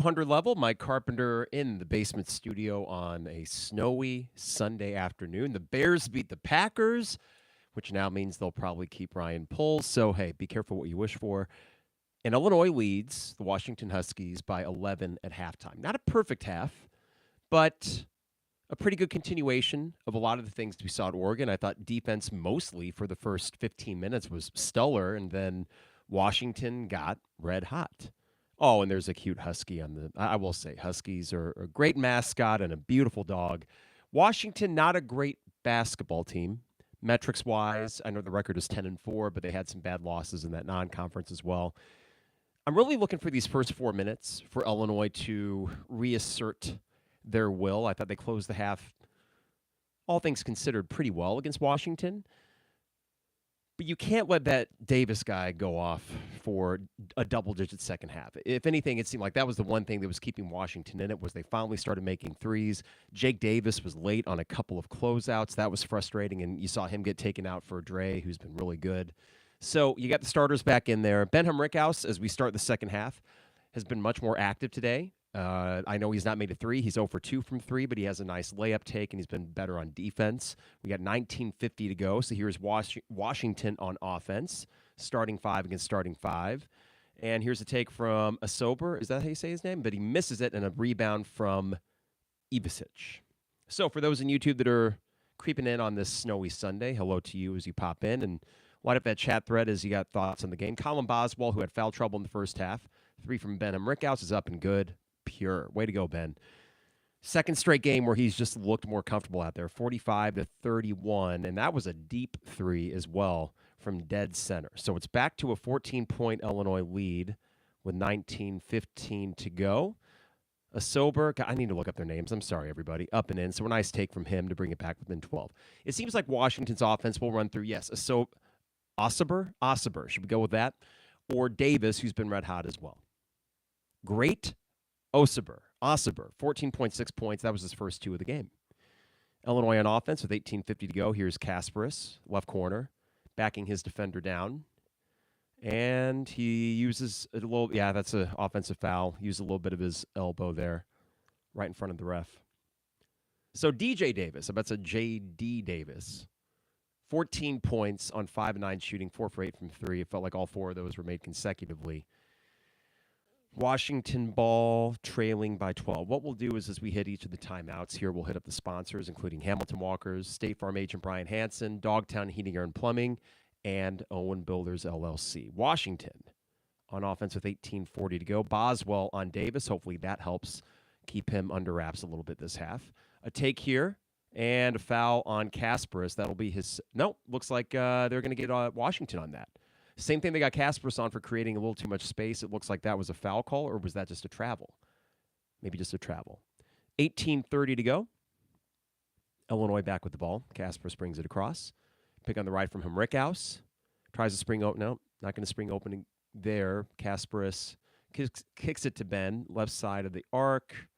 100 level, Mike Carpenter in the basement studio on a snowy Sunday afternoon. The Bears beat the Packers, which now means they'll probably keep Ryan Poles. So, hey, be careful what you wish for. And Illinois leads the Washington Huskies by 11 at halftime. Not a perfect half, but a pretty good continuation of a lot of the things we saw at Oregon. I thought defense mostly for the first 15 minutes was stellar, and then Washington got red hot. Oh, and there's a cute husky on the. I will say, huskies are a great mascot and a beautiful dog. Washington, not a great basketball team, metrics wise. I know the record is 10-4, but they had some bad losses in that non-conference as well. I'm really looking for these first 4 minutes for Illinois to reassert their will. I thought they closed the half, all things considered, pretty well against Washington. But you can't let that Davis guy go off for a double-digit second half. If anything, it seemed like that was the one thing that was keeping Washington in it, was they finally started making threes. Jake Davis was late on a couple of closeouts. That was frustrating, and you saw him get taken out for Dre, who's been really good. So you got the starters back in there. Benham Rickhouse, as we start the second half, has been much more active today. I know he's not made a three. He's 0 for 2 from 3, but he has a nice layup take, and he's been better on defense. We got 19:50 to go, so here's Washington on offense, starting 5 against starting 5. And here's a take from Asober. Is that how you say his name? But he misses it, and a rebound from Ivasic. So for those in YouTube that are creeping in on this snowy Sunday, hello to you as you pop in. And light up that chat thread as you got thoughts on the game. Kylan Boswell, who had foul trouble in the first half. 3 from Benham Rickhouse is up and good. Pure. Way to go, Ben. Second straight game where he's just looked more comfortable out there. 45-31, and that was a deep 3 as well from dead center. So it's back to a 14-point Illinois lead with 19:15 to go. Asober, I need to look up their names. I'm sorry, everybody. Up and in. So a nice take from him to bring it back within 12. It seems like Washington's offense will run through, yes, Osaber, should we go with that? Or Davis, who's been red hot as well. Great. Osaber, 14.6 points. That was his first 2 of the game. Illinois on offense with 18:50 to go. Here's Kasparas, left corner, backing his defender down. And he uses a little, that's an offensive foul. Used a little bit of his elbow there, right in front of the ref. So DJ Davis, I bet it's a JD Davis. 14 points on 5-9 shooting, 4 for 8 from 3. It felt like all 4 of those were made consecutively. Washington ball trailing by 12. What we'll do is, as we hit each of the timeouts here, we'll hit up the sponsors, including Hamilton Walkers, State Farm agent Brian Hansen, Dogtown Heating, Air and Plumbing, and Owen Builders, LLC. Washington on offense with 18:40 to go. Boswell on Davis. Hopefully that helps keep him under wraps a little bit this half. A take here and a foul on Kasparas. That'll be his. No, looks like they're going to get Washington on that. Same thing they got Kasparas on for creating a little too much space. It looks like that was a foul call, or was that just a travel? Maybe just a travel. 18:30 to go. Illinois back with the ball. Kasparas brings it across. Pick on the right from him. Rickhouse tries to spring open. No, not going to spring opening there. Kasparas kicks it to Ben, left side of the arc.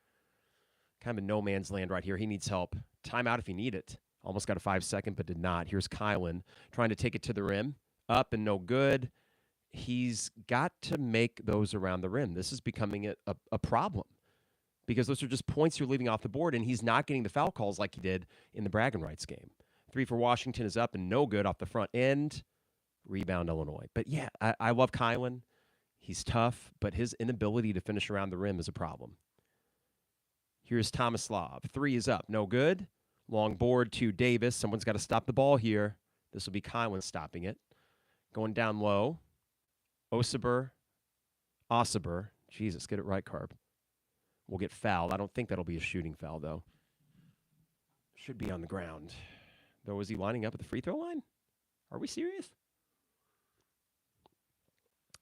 Kind of a no man's land right here. He needs help. Timeout if you need it. Almost got a 5-second, but did not. Here's Kylan trying to take it to the rim. Up and no good. He's got to make those around the rim. This is becoming a problem because those are just points you're leaving off the board, and he's not getting the foul calls like he did in the bragging rights game. 3 for Washington is up and no good off the front end. Rebound Illinois. But yeah, I love Kylan. He's tough, but his inability to finish around the rim is a problem. Here's Tomislav. 3 is up. No good. Long board to Davis. Someone's got to stop the ball here. This will be Kylan stopping it. Going down low. Osaber. Jesus, get it right, Carp. Will get fouled. I don't think that'll be a shooting foul, though. Should be on the ground. Though, is he lining up at the free throw line? Are we serious?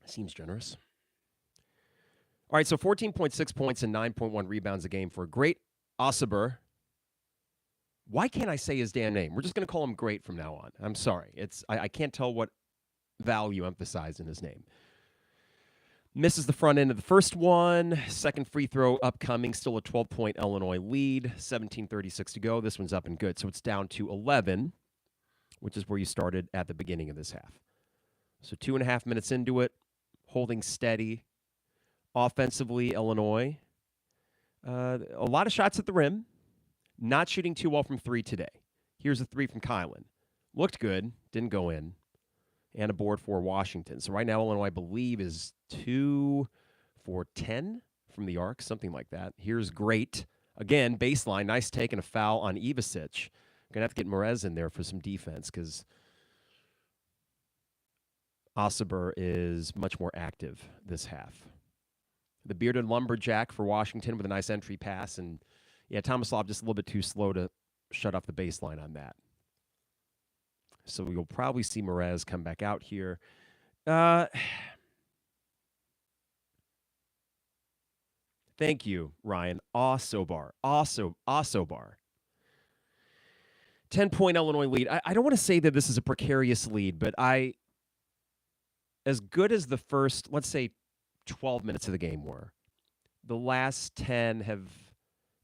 Seems generous. All right, so 14.6 points and 9.1 rebounds a game for a great Osaber. Why can't I say his damn name? We're just going to call him Great from now on. I'm sorry. I can't tell what value emphasized in his name. Misses the front end of the first one. Second free throw upcoming. Still a 12-point Illinois lead. 17:36 to go. This one's up and good. So it's down to 11, which is where you started at the beginning of this half. So 2.5 minutes into it, holding steady. Offensively, Illinois A lot of shots at the rim. Not shooting too well from three today. Here's a three from Kylan. Looked good, didn't go in. And a board for Washington. So right now, Illinois, I believe, is 2 for 10 from the arc, something like that. Here's great. Again, baseline, nice take and a foul on Ivasic. Going to have to get Merez in there for some defense because Osaber is much more active this half. The bearded lumberjack for Washington with a nice entry pass. And, yeah, Tomislav just a little bit too slow to shut off the baseline on that. So we will probably see Merez come back out here. Thank you, Ryan. Osabar. 10-point Illinois lead. I don't want to say that this is a precarious lead, but as good as the first, let's say, 12 minutes of the game were, the last 10 have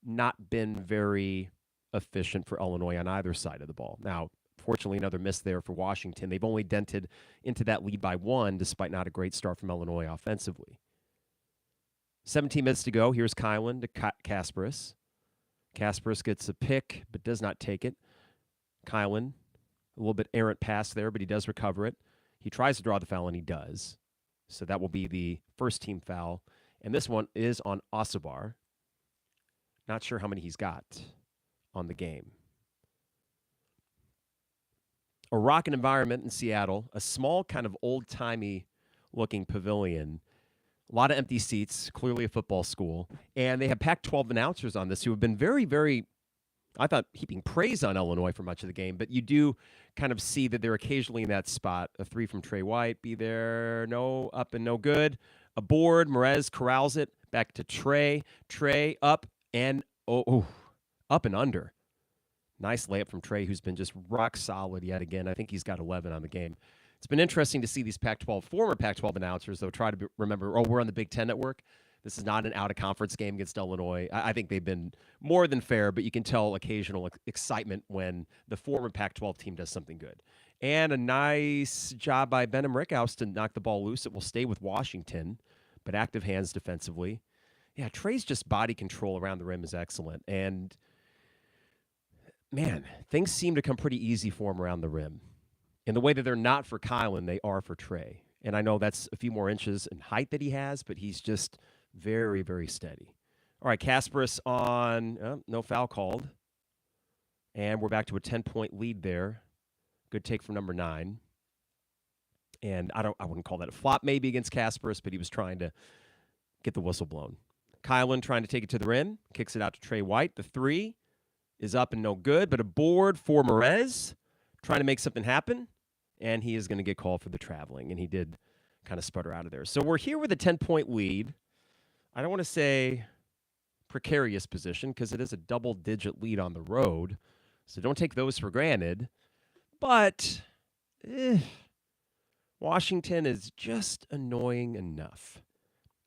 not been very efficient for Illinois on either side of the ball. Now, fortunately, another miss there for Washington. They've only dented into that lead by 1, despite not a great start from Illinois offensively. 17 minutes to go. Here's Kylan to Kasparas. Kasparas gets a pick, but does not take it. Kylan, a little bit errant pass there, but he does recover it. He tries to draw the foul, and he does. So that will be the first team foul. And this one is on Osabar. Not sure how many he's got on the game. A rocking environment in Seattle, a small kind of old-timey looking pavilion, a lot of empty seats, clearly a football school, and they have Pac-12 announcers on this who have been very, very, I thought, heaping praise on Illinois for much of the game, but you do kind of see that they're occasionally in that spot. A three from Tre White, be there, no, up and no good. A board, Merez corrals it, back to Tre. Tre up and, up and under. Nice layup from Tre, who's been just rock solid yet again. I think he's got 11 on the game. It's been interesting to see these former Pac-12 announcers, though, try to remember, we're on the Big Ten Network. This is not an out-of-conference game against Illinois. I think they've been more than fair, but you can tell occasional excitement when the former Pac-12 team does something good. And a nice job by Benham Rickhouse to knock the ball loose. It will stay with Washington, but active hands defensively. Yeah, Tre's just body control around the rim is excellent. And man, things seem to come pretty easy for him around the rim. In the way that they're not for Kylan, they are for Tre. And I know that's a few more inches in height that he has, but he's just very, very steady. All right, Kasparas on, no foul called. And we're back to a 10-point lead there. Good take from number 9. And I wouldn't call that a flop maybe against Kasparas, but he was trying to get the whistle blown. Kylan trying to take it to the rim, kicks it out to Tre White. The 3 is up and no good, but a board for Merez, trying to make something happen, and he is going to get called for the traveling, and he did kind of sputter out of there. So we're here with a 10-point lead. I don't want to say precarious position because it is a double-digit lead on the road, so don't take those for granted. But Washington is just annoying enough.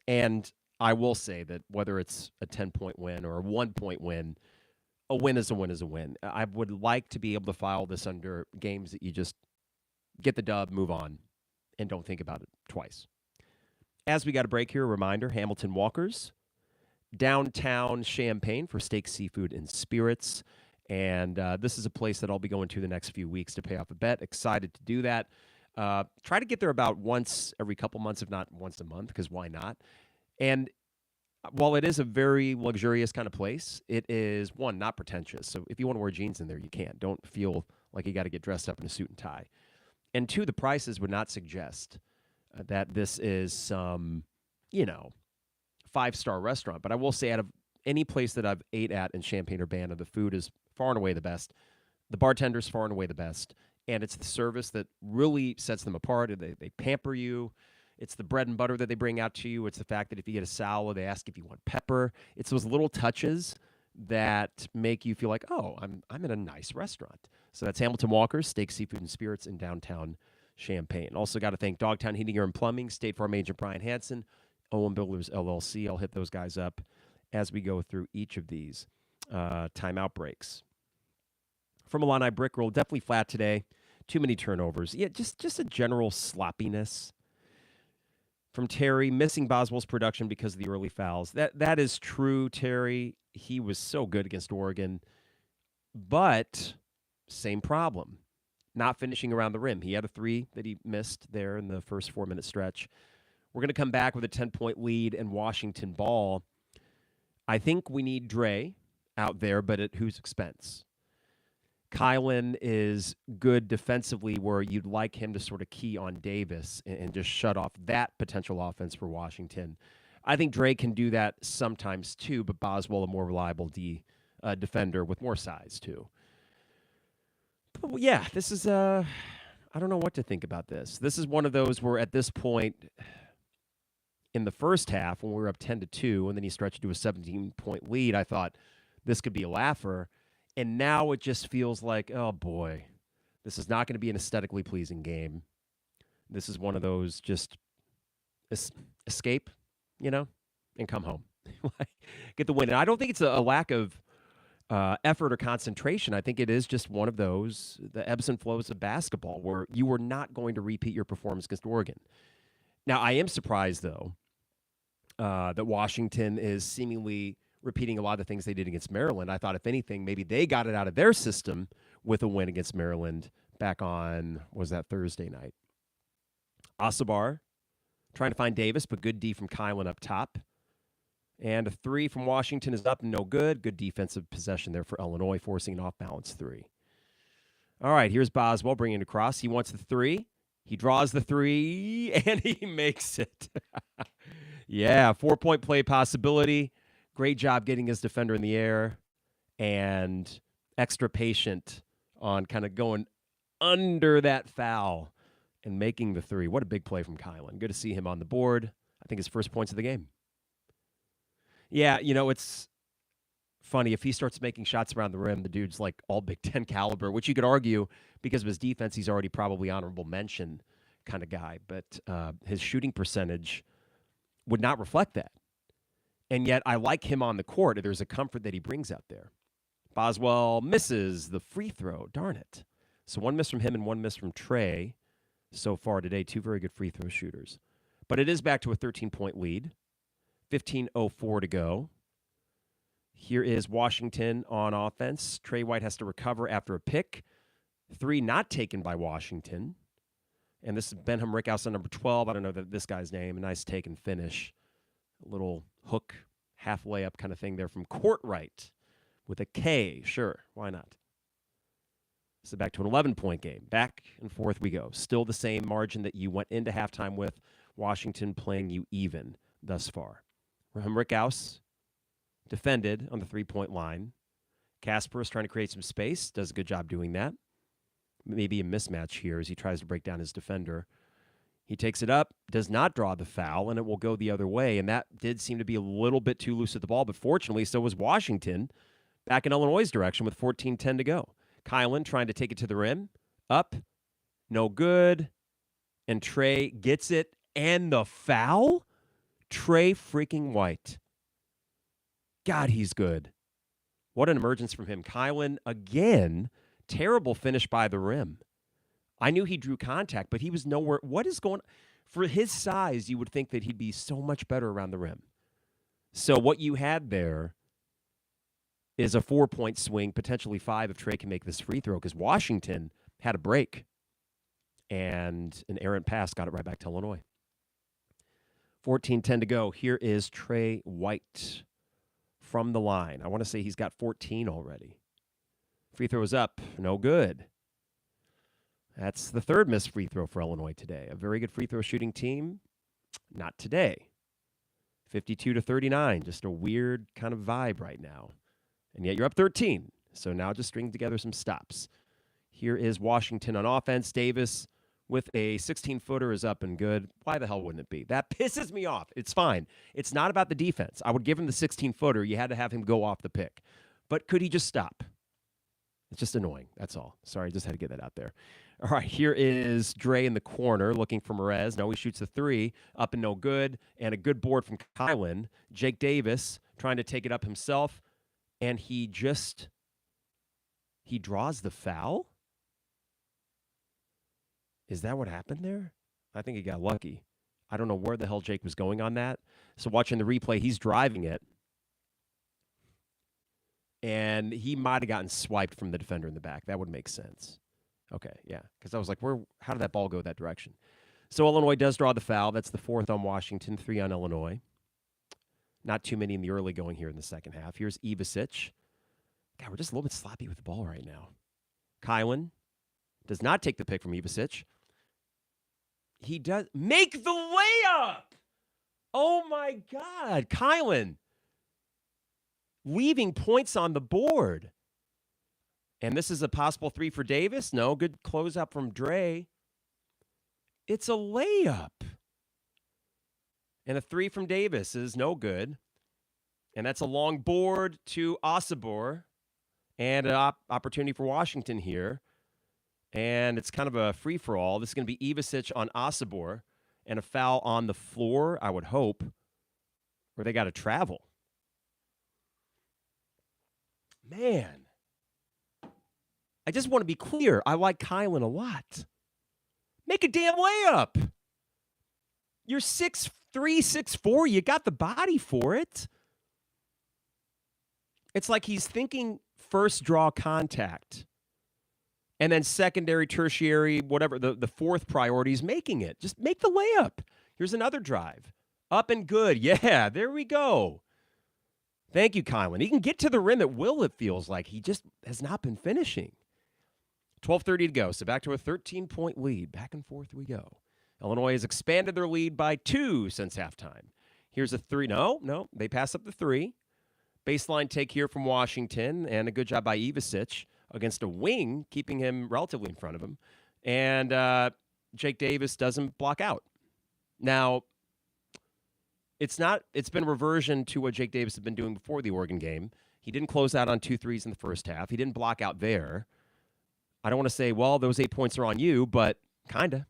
And I will say that whether it's a 10-point win or a 1-point win, a win is a win is a win. I would like to be able to file this under games that you just get the dub, move on, and don't think about it twice. As we got a break here, a reminder, Hamilton Walkers, downtown Champaign for steak, seafood, and spirits. And this is a place that I'll be going to the next few weeks to pay off a bet. Excited to do that. Try to get there about once every couple months, if not once a month, because why not? And while it is a very luxurious kind of place, it is, one, not pretentious. So if you want to wear jeans in there, you can. Don't feel like you got to get dressed up in a suit and tie. And two, the prices would not suggest that this is some, 5-star restaurant. But I will say out of any place that I've ate at in Champaign-Urbana, the food is far and away the best. The bartender's far and away the best. And it's the service that really sets them apart. They pamper you. It's the bread and butter that they bring out to you. It's the fact that if you get a salad, they ask if you want pepper. It's those little touches that make you feel like, oh, I'm in a nice restaurant. So that's Hamilton Walkers, Steak, Seafood, and Spirits in downtown Champaign. Also got to thank Dogtown Heating, Air, and Plumbing, State Farm agent Brian Hansen, Owen Builders, LLC. I'll hit those guys up as we go through each of these timeout breaks. From Illini Brick Roll, definitely flat today. Too many turnovers. Yeah, just a general sloppiness from Terry, missing Boswell's production because of the early fouls. That is true, Terry. He was so good against Oregon, but same problem. Not finishing around the rim. He had a 3 that he missed there in the first 4-minute stretch. We're going to come back with a 10-point lead and Washington ball. I think we need Dre out there, but at whose expense? Kylan is good defensively where you'd like him to sort of key on Davis and just shut off that potential offense for Washington. I think Dre can do that sometimes too, but Boswell a more reliable defender with more size too. But yeah, this is I don't know what to think about this. This is one of those where at this point in the first half when we were up 10-2 and then he stretched to a 17-point lead, I thought this could be a laugher. And now it just feels like, oh boy, this is not going to be an aesthetically pleasing game. This is one of those just escape, and come home. Get the win. And I don't think it's a lack of effort or concentration. I think it is just one of those, the ebbs and flows of basketball, where you are not going to repeat your performance against Oregon. Now, I am surprised, though, that Washington is seemingly repeating a lot of the things they did against Maryland. I thought, if anything, maybe they got it out of their system with a win against Maryland back on, was that Thursday night? Asabar trying to find Davis, but good D from Kylan up top. And a 3 from Washington is up and no good. Good defensive possession there for Illinois, forcing an off-balance 3. All right, here's Boswell bringing it across. He wants the 3. He draws the 3, and he makes it. Yeah, 4-point play possibility. Great job getting his defender in the air and extra patient on kind of going under that foul and making the 3. What a big play from Kylan. Good to see him on the board. I think his first points of the game. Yeah, it's funny. If he starts making shots around the rim, the dude's like all Big Ten caliber, which you could argue because of his defense, he's already probably honorable mention kind of guy. But his shooting percentage would not reflect that. And yet I like him on the court. There's a comfort that he brings out there. Boswell misses the free throw. Darn it. So 1 miss from him and 1 miss from Tre so far today. 2 very good free throw shooters. But it is back to a 13-point lead. 15:04 to go. Here is Washington on offense. Tre White has to recover after a pick. 3 not taken by Washington. And this is Benham Rickhouse on number 12. I don't know this guy's name. A nice take and finish. A little hook, half layup kind of thing there from Courtright with a K. Sure, why not? So back to an 11-point game. Back and forth we go. Still the same margin that you went into halftime with. Washington playing you even thus far. Benham Rickhouse defended on the 3-point line. Kasparas trying to create some space. Does a good job doing that. Maybe a mismatch here as he tries to break down his defender. He takes it up, does not draw the foul, and it will go the other way. And that did seem to be a little bit too loose at the ball, but fortunately, so was Washington back in Illinois' direction with 14:10 to go. Kylan trying to take it to the rim. Up, no good. And Tre gets it, and the foul? Tre freaking White. God, he's good. What an emergence from him. Kylan, again, terrible finish by the rim. I knew he drew contact, but he was nowhere. What is going on? For his size, you would think that he'd be so much better around the rim. So what you had there is a 4-point swing, potentially 5 if Tre can make this free throw, because Washington had a break. And an errant pass got it right back to Illinois. 14:10 to go. Here is Tre White from the line. I want to say he's got 14 already. Free throw is up. No good. That's the 3rd missed free throw for Illinois today. A very good free throw shooting team. Not today. 52-39. Just a weird kind of vibe right now. And yet you're up 13. So now just string together some stops. Here is Washington on offense. Davis with a 16-footer is up and good. Why the hell wouldn't it be? That pisses me off. It's fine. It's not about the defense. I would give him the 16-footer. You had to have him go off the pick. But could he just stop? It's just annoying. That's all. Sorry, just had to get that out there. All right, here is Dre in the corner looking for Merez. No, he shoots the 3, up and no good, and a good board from Kylan. Jake Davis trying to take it up himself, and he draws the foul? Is that what happened there? I think he got lucky. I don't know where the hell Jake was going on that. So watching the replay, he's driving it. And he might have gotten swiped from the defender in the back. That would make sense. Okay, yeah. Because I was like, how did that ball go that direction? So Illinois does draw the foul. That's the 4th on Washington, 3 on Illinois. Not too many in the early going here in the second half. Here's Ivasic. God, we're just a little bit sloppy with the ball right now. Kylan does not take the pick from Ivasic. He does make the layup. Oh, my God. Kylan leaving points on the board. And this is a possible 3 for Davis. No, good closeout from Dre. It's a layup. And a 3 from Davis is no good. And that's a long board to Asabor. And an opportunity for Washington here. And it's kind of a free-for-all. This is going to be Ivasic on Asabor. And a foul on the floor, I would hope. Or they got to travel. Man. I just want to be clear. I like Kylan a lot. Make a damn layup. You're 6'3", 6'4". You got the body for it. It's like he's thinking first draw contact. And then secondary, tertiary, whatever, the fourth priority is making it. Just make the layup. Here's another drive. Up and good. Yeah, there we go. Thank you, Kylan. He can get to the rim at will, it feels like. He just has not been finishing. 12:30 to go, so back to a 13-point lead. Back and forth we go. Illinois has expanded their lead by 2 since halftime. Here's a 3. No, they pass up the 3. Baseline take here from Washington, and a good job by Ivasic against a wing, keeping him relatively in front of him. And Jake Davis doesn't block out. Now, it's been a reversion to what Jake Davis had been doing before the Oregon game. He didn't close out on 2 threes in the first half. He didn't block out there. I don't want to say, well, those 8 points are on you, but kind of.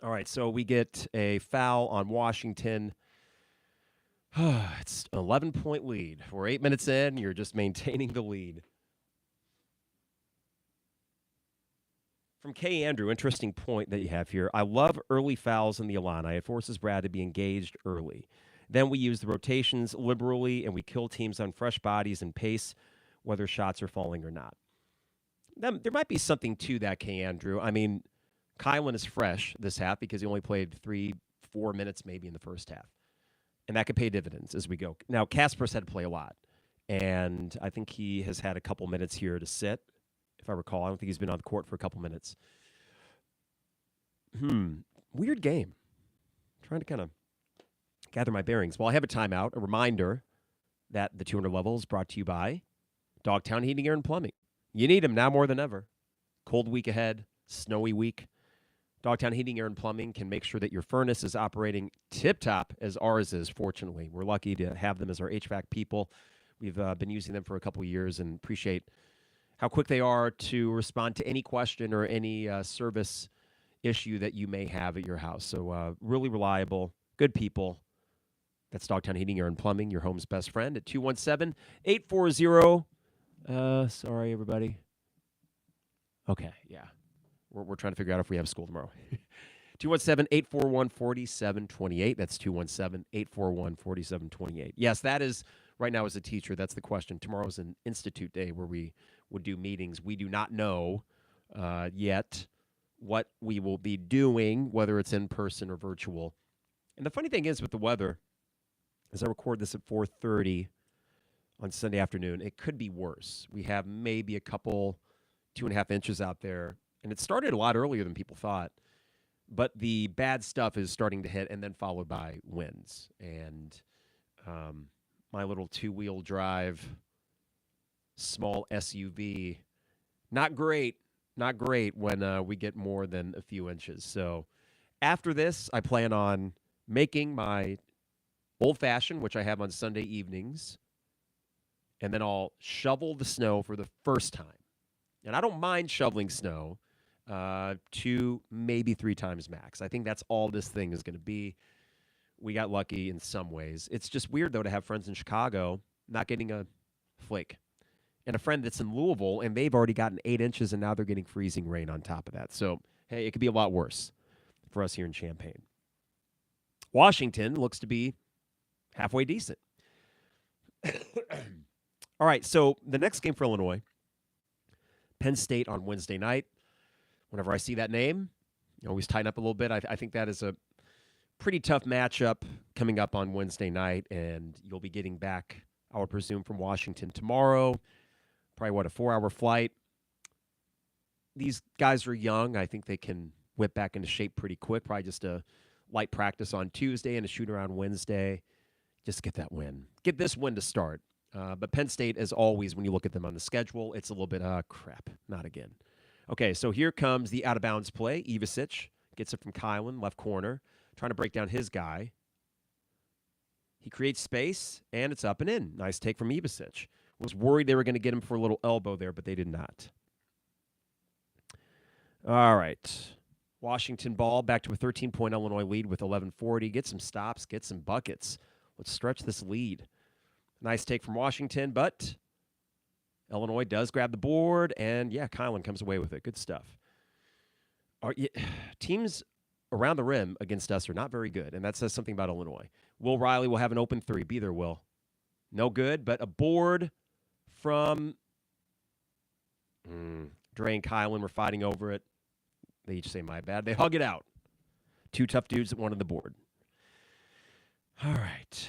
All right, so we get a foul on Washington. It's an 11-point lead. We're 8 minutes in. You're just maintaining the lead. From K. Andrew, interesting point that you have here. I love early fouls in the Illini. It forces Brad to be engaged early. Then we use the rotations liberally, and we kill teams on fresh bodies and pace, whether shots are falling or not. There might be something to that, K. Andrew. I mean, Kylan is fresh this half because he only played 3-4 minutes maybe in the first half. And that could pay dividends as we go. Now, Kasparas had to play a lot. And I think he has had a couple minutes here to sit, if I recall. I don't think he's been on the court for a couple minutes. Weird game. I'm trying to kind of gather my bearings. Well, I have a timeout. A reminder that the 200 level is brought to you by Dogtown Heating, Air, and Plumbing. You need them now more than ever. Cold week ahead, snowy week. Dogtown Heating, Air, and Plumbing can make sure that your furnace is operating tip-top, as ours is, fortunately. We're lucky to have them as our HVAC people. We've been using them for a couple of years and appreciate how quick they are to respond to any question or any service issue that you may have at your house. So really reliable, good people. That's Dogtown Heating, Air, and Plumbing, your home's best friend, at 217-840. Sorry, everybody. Okay, yeah. We're trying to figure out if we have school tomorrow. 217-841-4728. That's 217-841-4728. Yes, that is, right now as a teacher, that's the question. Tomorrow is an institute day where we would do meetings. We do not know yet what we will be doing, whether it's in person or virtual. And the funny thing is with the weather, as I record this at 4:30 on Sunday afternoon, it could be worse. We have maybe a couple, 2.5 inches out there. And it started a lot earlier than people thought. But the bad stuff is starting to hit and then followed by winds. And my little 2-wheel drive, small SUV, not great when we get more than a few inches. So after this, I plan on making my old-fashioned, which I have on Sunday evenings. And then I'll shovel the snow for the first time. And I don't mind shoveling snow. 2, maybe 3 times max. I think that's all this thing is going to be. We got lucky in some ways. It's just weird, though, to have friends in Chicago not getting a flake. And a friend that's in Louisville, and they've already gotten 8 inches, and now they're getting freezing rain on top of that. So Hey, it could be a lot worse for us here in Champaign. Washington looks to be halfway decent. All right, so the next game for Illinois, Penn State on Wednesday night. Whenever I see that name, you always tighten up a little bit. I think that is a pretty tough matchup coming up on Wednesday night, and you'll be getting back, I would presume, from Washington tomorrow. Probably, a 4-hour flight. These guys are young. I think they can whip back into shape pretty quick. Probably just a light practice on Tuesday and a shoot around Wednesday. Just get that win. Get this win to start. But Penn State, as always, when you look at them on the schedule, it's a little bit, crap, not again. Okay, so here comes the out-of-bounds play. Ivasic gets it from Kylan, left corner, trying to break down his guy. He creates space, and it's up and in. Nice take from Ivasic. Was worried they were going to get him for a little elbow there, but they did not. All right. Washington ball back to a 13-point Illinois lead with 11:40. Get some stops, get some buckets. Let's stretch this lead. Nice take from Washington, but Illinois does grab the board, and, yeah, Kylan comes away with it. Good stuff. Teams around the rim against us are not very good, and that says something about Illinois. Will Riley will have an open three. Be there, Will. No good, but a board from Dre and Kylan were fighting over it. They each say, my bad. They hug it out. Two tough dudes that wanted the board. All right.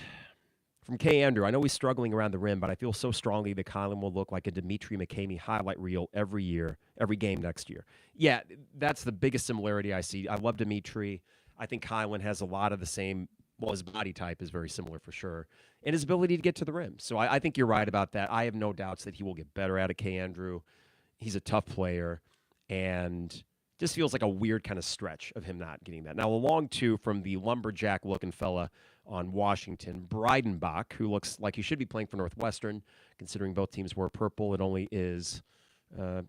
From K. Andrew, I know he's struggling around the rim, but I feel so strongly that Kylan will look like a Dimitri McKamey highlight reel every year, every game next year. Yeah, that's the biggest similarity I see. I love Dimitri. I think Kylan has a lot of the same, well, his body type is very similar for sure, and his ability to get to the rim. So I think you're right about that. I have no doubts that he will get better at it, K. Andrew. He's a tough player, and just feels like a weird kind of stretch of him not getting that. Now, along, too, from the lumberjack-looking fella on Washington, Breidenbach, who looks like he should be playing for Northwestern, considering both teams wear purple. It only is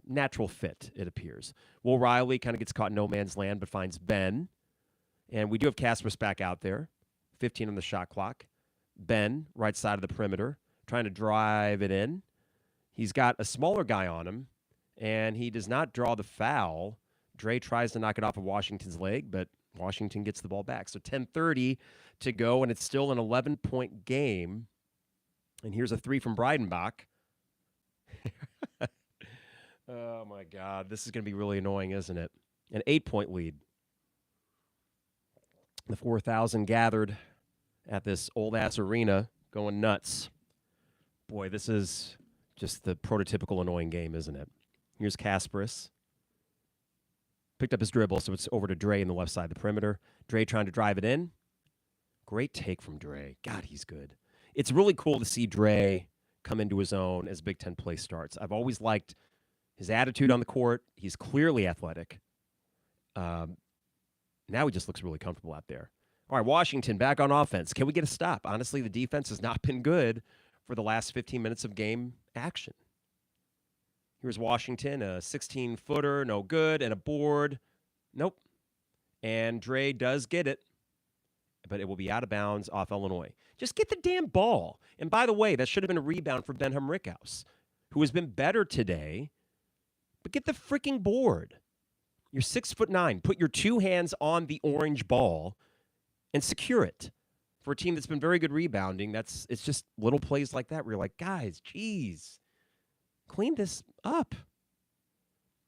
natural fit, it appears. Will Riley kind of gets caught in no man's land, but finds Ben. And we do have Kasparas back out there, 15 on the shot clock. Ben, right side of the perimeter, trying to drive it in. He's got a smaller guy on him, and he does not draw the foul. Dre tries to knock it off of Washington's leg, but Washington gets the ball back. So 10:30 to go, and it's still an 11-point game. And here's a three from Breidenbach. Oh, my God. This is going to be really annoying, isn't it? An 8-point lead. The 4,000 gathered at this old-ass arena going nuts. Boy, this is just the prototypical annoying game, isn't it? Here's Kasparas. Picked up his dribble, so it's over to Dre in the left side of the perimeter. Dre trying to drive it in. Great take from Dre. God, he's good. It's really cool to see Dre come into his own as Big Ten play starts. I've always liked his attitude on the court. He's clearly athletic. Now he just looks really comfortable out there. All right, Washington back on offense. Can we get a stop? Honestly, the defense has not been good for the last 15 minutes of game action. Here's Washington, a 16-footer, no good, and a board. Nope. And Dre does get it, but it will be out of bounds off Illinois. Just get the damn ball. And by the way, that should have been a rebound for Benham Rickhouse, who has been better today, but get the freaking board. You're 6'9". Put your two hands on the orange ball and secure it. For a team that's been very good rebounding, it's just little plays like that where you're like, guys, geez. Clean this up.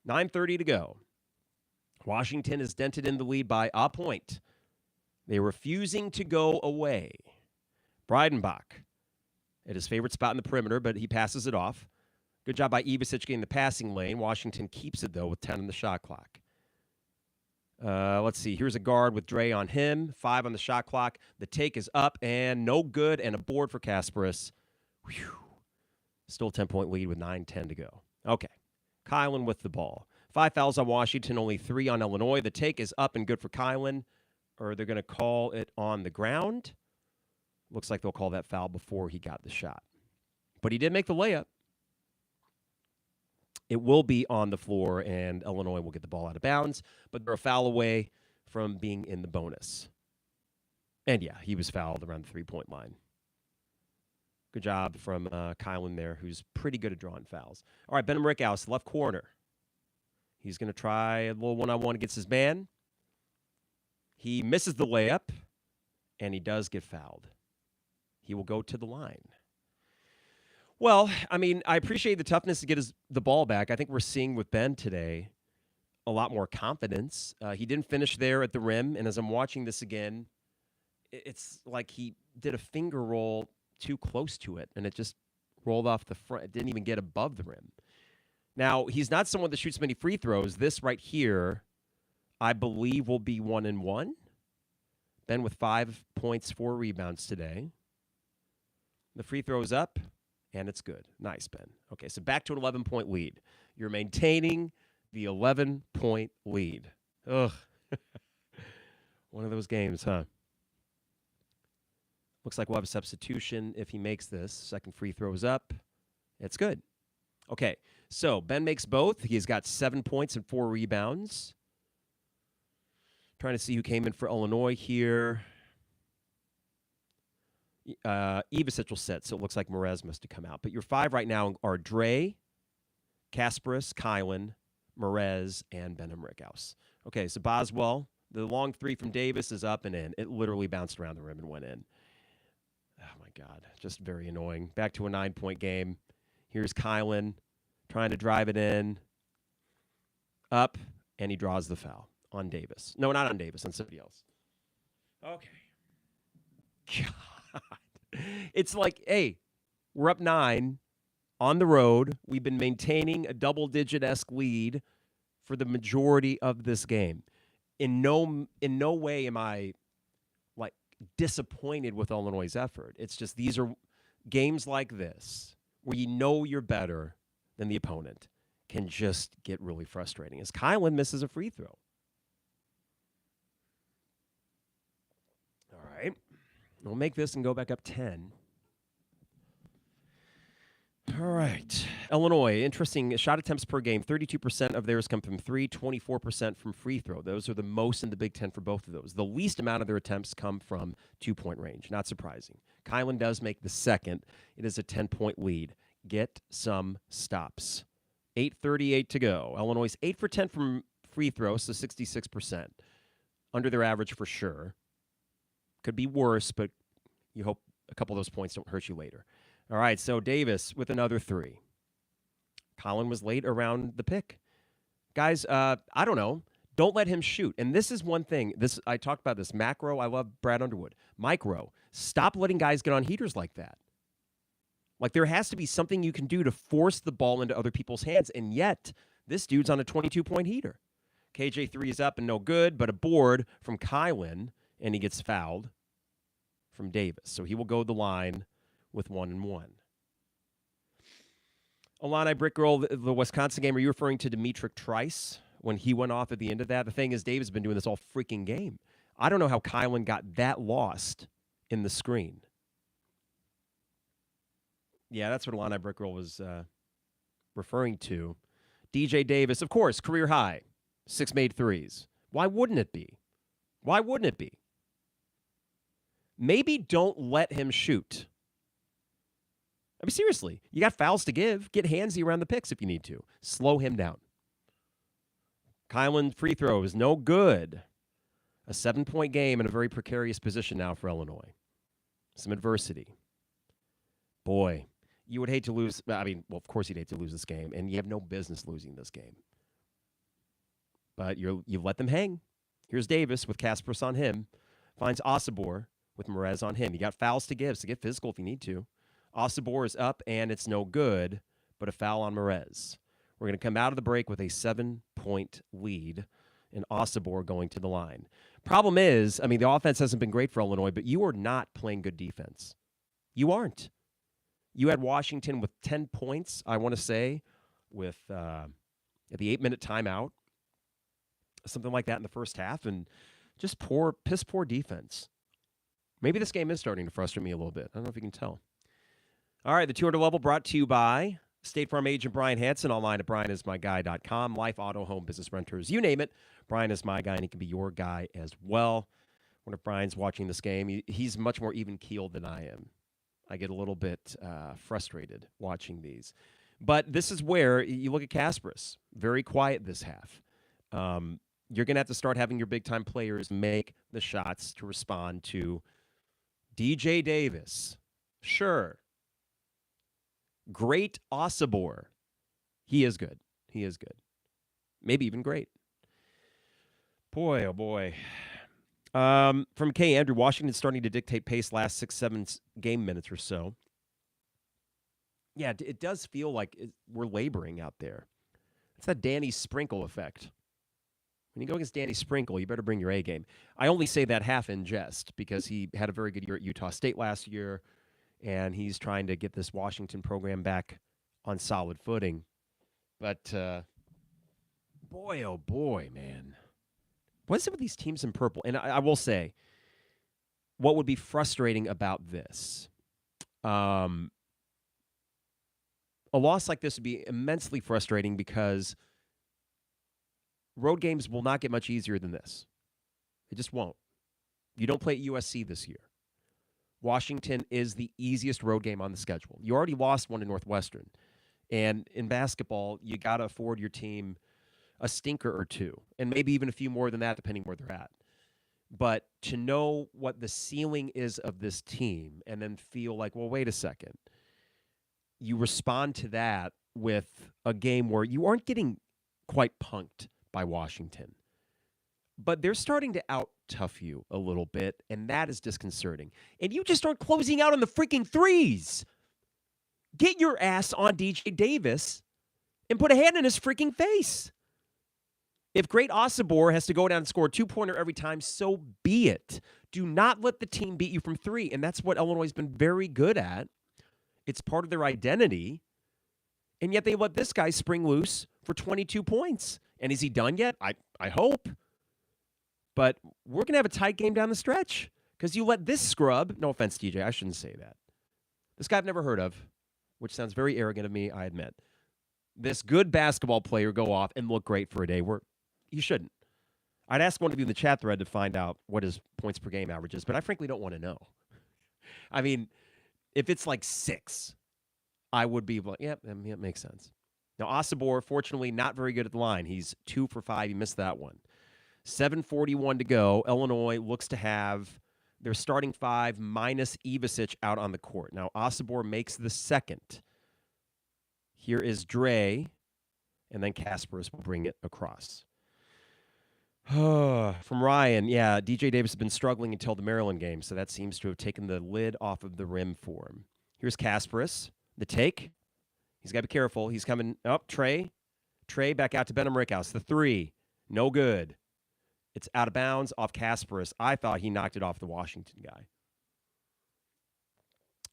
9:30 to go. Washington is dented in the lead by a point. They're refusing to go away. Breidenbach at his favorite spot in the perimeter, but he passes it off. Good job by Ivasic getting the passing lane. Washington keeps it, though, with 10 on the shot clock. Let's see. Here's a guard with Dre on him. 5 on the shot clock. The take is up and no good, and a board for Kasparas. Whew. Still a 10-point lead with 9:10 to go. Okay. Kylan with the ball. 5 fouls on Washington, only 3 on Illinois. The take is up and good for Kylan. Or they're going to call it on the ground. Looks like they'll call that foul before he got the shot. But he did make the layup. It will be on the floor, and Illinois will get the ball out of bounds. But they're a foul away from being in the bonus. And, yeah, he was fouled around the 3-point line. Good job from Kylan there, who's pretty good at drawing fouls. All right, Benham Rickhouse, left corner. He's going to try a little one-on-one against his man. He misses the layup, and he does get fouled. He will go to the line. Well, I mean, I appreciate the toughness to get the ball back. I think we're seeing with Ben today a lot more confidence. He didn't finish there at the rim, and as I'm watching this again, it's like he did a finger roll too close to it, and it just rolled off the front. It didn't even get above the rim. Now, he's not someone that shoots many free throws. This right here, I believe, will be 1-1. Ben with 5 points, 4 rebounds today. The free throw is up, and it's good. Nice, Ben. Okay, so back to an 11-point lead. You're maintaining the 11-point lead. Ugh. One of those games, huh? Looks like we'll have a substitution if he makes this. Second free throw is up. It's good. Okay, so Ben makes both. He's got 7 points and 4 rebounds. Trying to see who came in for Illinois here. Ivasic will set, so it looks like Merez must have come out. But your 5 right now are Dre, Kasparas, Kylan, Merez, and Benham Rickhouse. Okay, so Boswell, the long 3 from Davis is up and in. It literally bounced around the rim and went in. Oh, my God, just very annoying. Back to a 9-point game. Here's Kylan trying to drive it in. Up, and he draws the foul on Davis. No, not on Davis, on somebody else. Okay. God. It's like, hey, we're up 9 on the road. We've been maintaining a double-digit-esque lead for the majority of this game. In no way am I, like, disappointed with Illinois' effort. It's just these are games like this where you know you're better than the opponent can just get really frustrating as Kylan misses a free throw. All right. We'll make this and go back up 10. All right. Illinois, interesting shot attempts per game. 32% of theirs come from 3, 24% from free throw. Those are the most in the Big Ten for both of those. The least amount of their attempts come from 2-point range. Not surprising. Kylan does make the second. It is a 10-point lead. Get some stops. 8:38 to go. Illinois 8 for 10 from free throws, so 66%. Under their average for sure. Could be worse, but you hope a couple of those points don't hurt you later. All right, so Davis with another 3. Kylan was late around the pick. Guys, I don't know. Don't let him shoot. And this is one thing. I talked about this. Macro, I love Brad Underwood. Micro, stop letting guys get on heaters like that. Like, there has to be something you can do to force the ball into other people's hands, and yet this dude's on a 22-point heater. KJ3 is up and no good, but a board from Kylan, and he gets fouled from Davis. So he will go the line with 1-1. Illini Brick Girl, the Wisconsin game, are you referring to Demetric Trice when he went off at the end of that? The thing is, Davis has been doing this all freaking game. I don't know how Kylan got that lost in the screen. Yeah, that's what Illini Brick Girl was referring to. DJ Davis, of course, career high. 6 made threes. Why wouldn't it be? Why wouldn't it be? Maybe don't let him shoot. I mean, seriously, you got fouls to give. Get handsy around the picks if you need to. Slow him down. Kylan free throw is no good. A 7-point game in a very precarious position now for Illinois. Some adversity. Boy, you would hate to lose. I mean, well, of course you'd hate to lose this game, and you have no business losing this game. But you've let them hang. Here's Davis with Kasparas on him. Finds Osibor with Merez on him. You got fouls to give, so get physical if you need to. Osibor is up, and it's no good, but a foul on Merez. We're going to come out of the break with a 7-point lead, and Osibor going to the line. Problem is, I mean, the offense hasn't been great for Illinois, but you are not playing good defense. You aren't. You had Washington with 10 points, I want to say, with at the 8-minute timeout, something like that in the first half, and just piss poor defense. Maybe this game is starting to frustrate me a little bit. I don't know if you can tell. All right, the 200 level brought to you by State Farm agent Brian Hansen, online at brianismyguy.com. Life, auto, home, business, renters, you name it. Brian is my guy, and he can be your guy as well. I wonder if Brian's watching this game. He's much more even-keeled than I am. I get a little bit frustrated watching these. But this is where you look at Kasparas, very quiet this half. You're going to have to start having your big-time players make the shots to respond to DJ Davis. Sure. Great Osobor. He is good. He is good. Maybe even great. Boy, oh boy. From K. Andrew, Washington's starting to dictate pace last 6-7 game minutes or so. Yeah, it does feel like we're laboring out there. It's that Danny Sprinkle effect. When you go against Danny Sprinkle, you better bring your A game. I only say that half in jest because he had a very good year at Utah State last year, and he's trying to get this Washington program back on solid footing. But, boy, oh boy, man. What is it with these teams in purple? And I will say, what would be frustrating about this? A loss like this would be immensely frustrating because road games will not get much easier than this. They just won't. You don't play at USC this year. Washington is the easiest road game on the schedule. You already lost one to Northwestern. And in basketball, you got to afford your team a stinker or two, and maybe even a few more than that, depending where they're at. But to know what the ceiling is of this team and then feel like, well, wait a second. You respond to that with a game where you aren't getting quite punked by Washington. But they're starting to out-tough you a little bit, and that is disconcerting. And you just aren't closing out on the freaking threes. Get your ass on DJ Davis and put a hand in his freaking face. If Great Osobor has to go down and score a two-pointer every time, so be it. Do not let the team beat you from three, and that's what Illinois has been very good at. It's part of their identity, and yet they let this guy spring loose for 22 points. And is he done yet? I hope. But we're going to have a tight game down the stretch because you let this scrub, no offense, DJ, I shouldn't say that. This guy I've never heard of, which sounds very arrogant of me, I admit. This good basketball player go off and look great for a day where you shouldn't. I'd ask one of you in the chat thread to find out what his points per game average is, but I frankly don't want to know. I mean, if it's like 6, I would be like, yeah, it makes sense. Now, Osobor, fortunately, not very good at the line. He's 2 for 5. He missed that one. 7:41 to go. Illinois looks to have their starting 5 minus Ivasic out on the court. Now, Osobor makes the second. Here is Dre, and then Kasparas will bring it across. From Ryan, yeah, DJ Davis has been struggling until the Maryland game, so that seems to have taken the lid off of the rim for him. Here's Kasparas, the take. He's got to be careful. He's coming up. Tre back out to Benham Rickhouse. The 3, no good. It's out of bounds off Kasparas. I thought he knocked it off the Washington guy.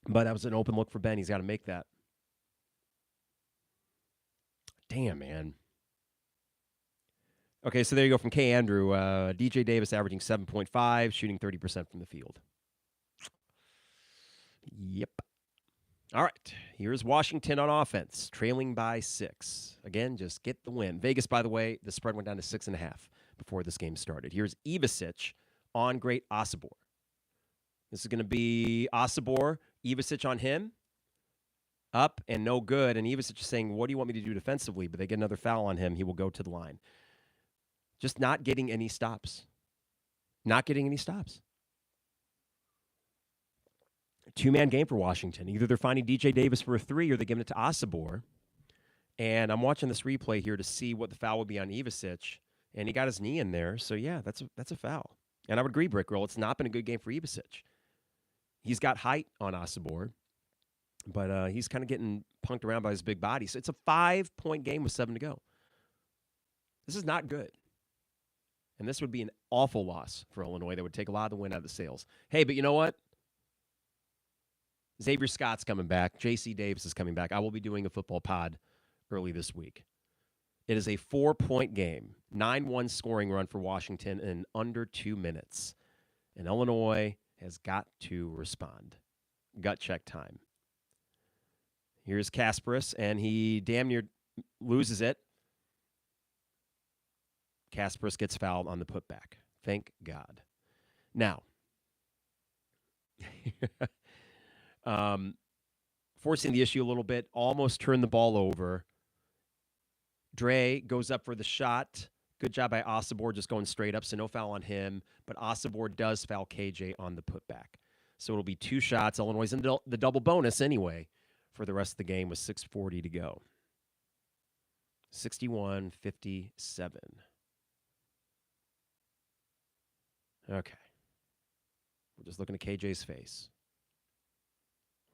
But that was an open look for Ben. He's got to make that. Damn, man. Okay, so there you go from K. Andrew. DJ Davis averaging 7.5, shooting 30% from the field. Yep. All right, here's Washington on offense, trailing by 6. Again, just get the win. Vegas, by the way, the spread went down to 6.5 before this game started. Here's Ivasic on Great Osobor. This is going to be Osobor, Ivasic on him. Up and no good. And Ivasic is saying, what do you want me to do defensively? But they get another foul on him. He will go to the line. Just not getting any stops. Not getting any stops. Two-man game for Washington. Either they're finding DJ Davis for a 3 or they're giving it to Osobor. And I'm watching this replay here to see what the foul would be on Ivasic. And he got his knee in there. So, yeah, that's a foul. And I would agree, Brick Roll. It's not been a good game for Ivasic. He's got height on Osobor. But he's kind of getting punked around by his big body. So it's a 5-point game with 7 to go. This is not good. And this would be an awful loss for Illinois. That would take a lot of the wind out of the sails. Hey, but you know what? Xavier Scott's coming back. J.C. Davis is coming back. I will be doing a football pod early this week. It is a 4-point game, 9-1 scoring run for Washington in under 2 minutes. And Illinois has got to respond. Gut check time. Here's Kasparas, and he damn near loses it. Kasparas gets fouled on the putback. Thank God. Now, forcing the issue a little bit, almost turned the ball over. Dre goes up for the shot. Good job by Osibor just going straight up, so no foul on him. But Osibor does foul KJ on the putback. So it'll be 2 shots. Illinois is in the double bonus anyway for the rest of the game with 6:40 to go. 61-57. Okay. We're just looking at KJ's face.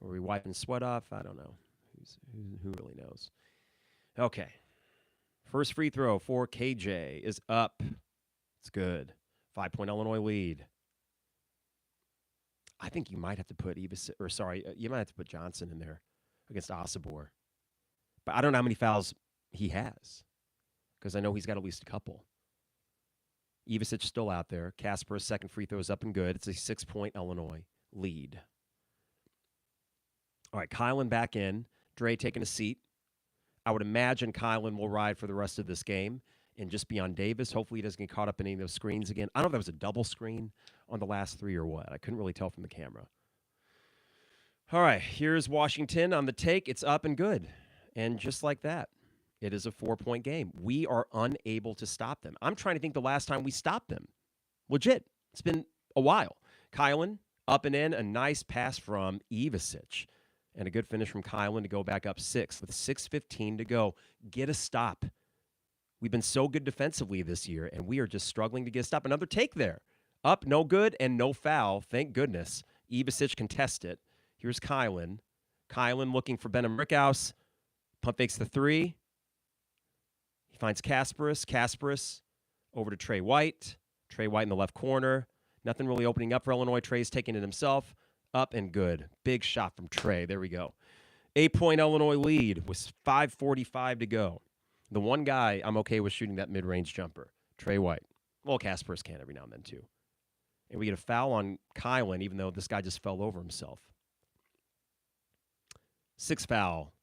Are we wiping sweat off? I don't know. Who really knows? Okay. First free throw for KJ is up. It's good. 5-point Illinois lead. I think you might have to put you might have to put Johnson in there against Osibor. But I don't know how many fouls he has because I know he's got at least a couple. Ivasic still out there. Kasparas' second free throw is up and good. It's a 6-point Illinois lead. All right, Kylan back in. Dre taking a seat. I would imagine Kylan will ride for the rest of this game and just be on Davis. Hopefully he doesn't get caught up in any of those screens again. I don't know if that was a double screen on the last 3 or what. I couldn't really tell from the camera. All right, here's Washington on the take. It's up and good. And just like that, it is a 4-point game. We are unable to stop them. I'm trying to think the last time we stopped them. Legit. It's been a while. Kylan up and in. A nice pass from Ivasic. And a good finish from Kylan to go back up 6 with 6:15 to go. Get a stop. We've been so good defensively this year, and we are just struggling to get a stop. Another take there. Up, no good, and no foul. Thank goodness. Ivasic can test it. Here's Kylan. Kylan looking for Benham Rickhouse. Pump fakes the 3. He finds Kasparas. Kasparas over to Tre White. Tre White in the left corner. Nothing really opening up for Illinois. Tre's taking it himself. Up and good. Big shot from Tre. There we go. 8-point Illinois lead with 5:45 to go. The one guy I'm okay with shooting that mid-range jumper, Tre White. Well, Kasparas can every now and then too. And we get a foul on Kylan, even though this guy just fell over himself. 6 foul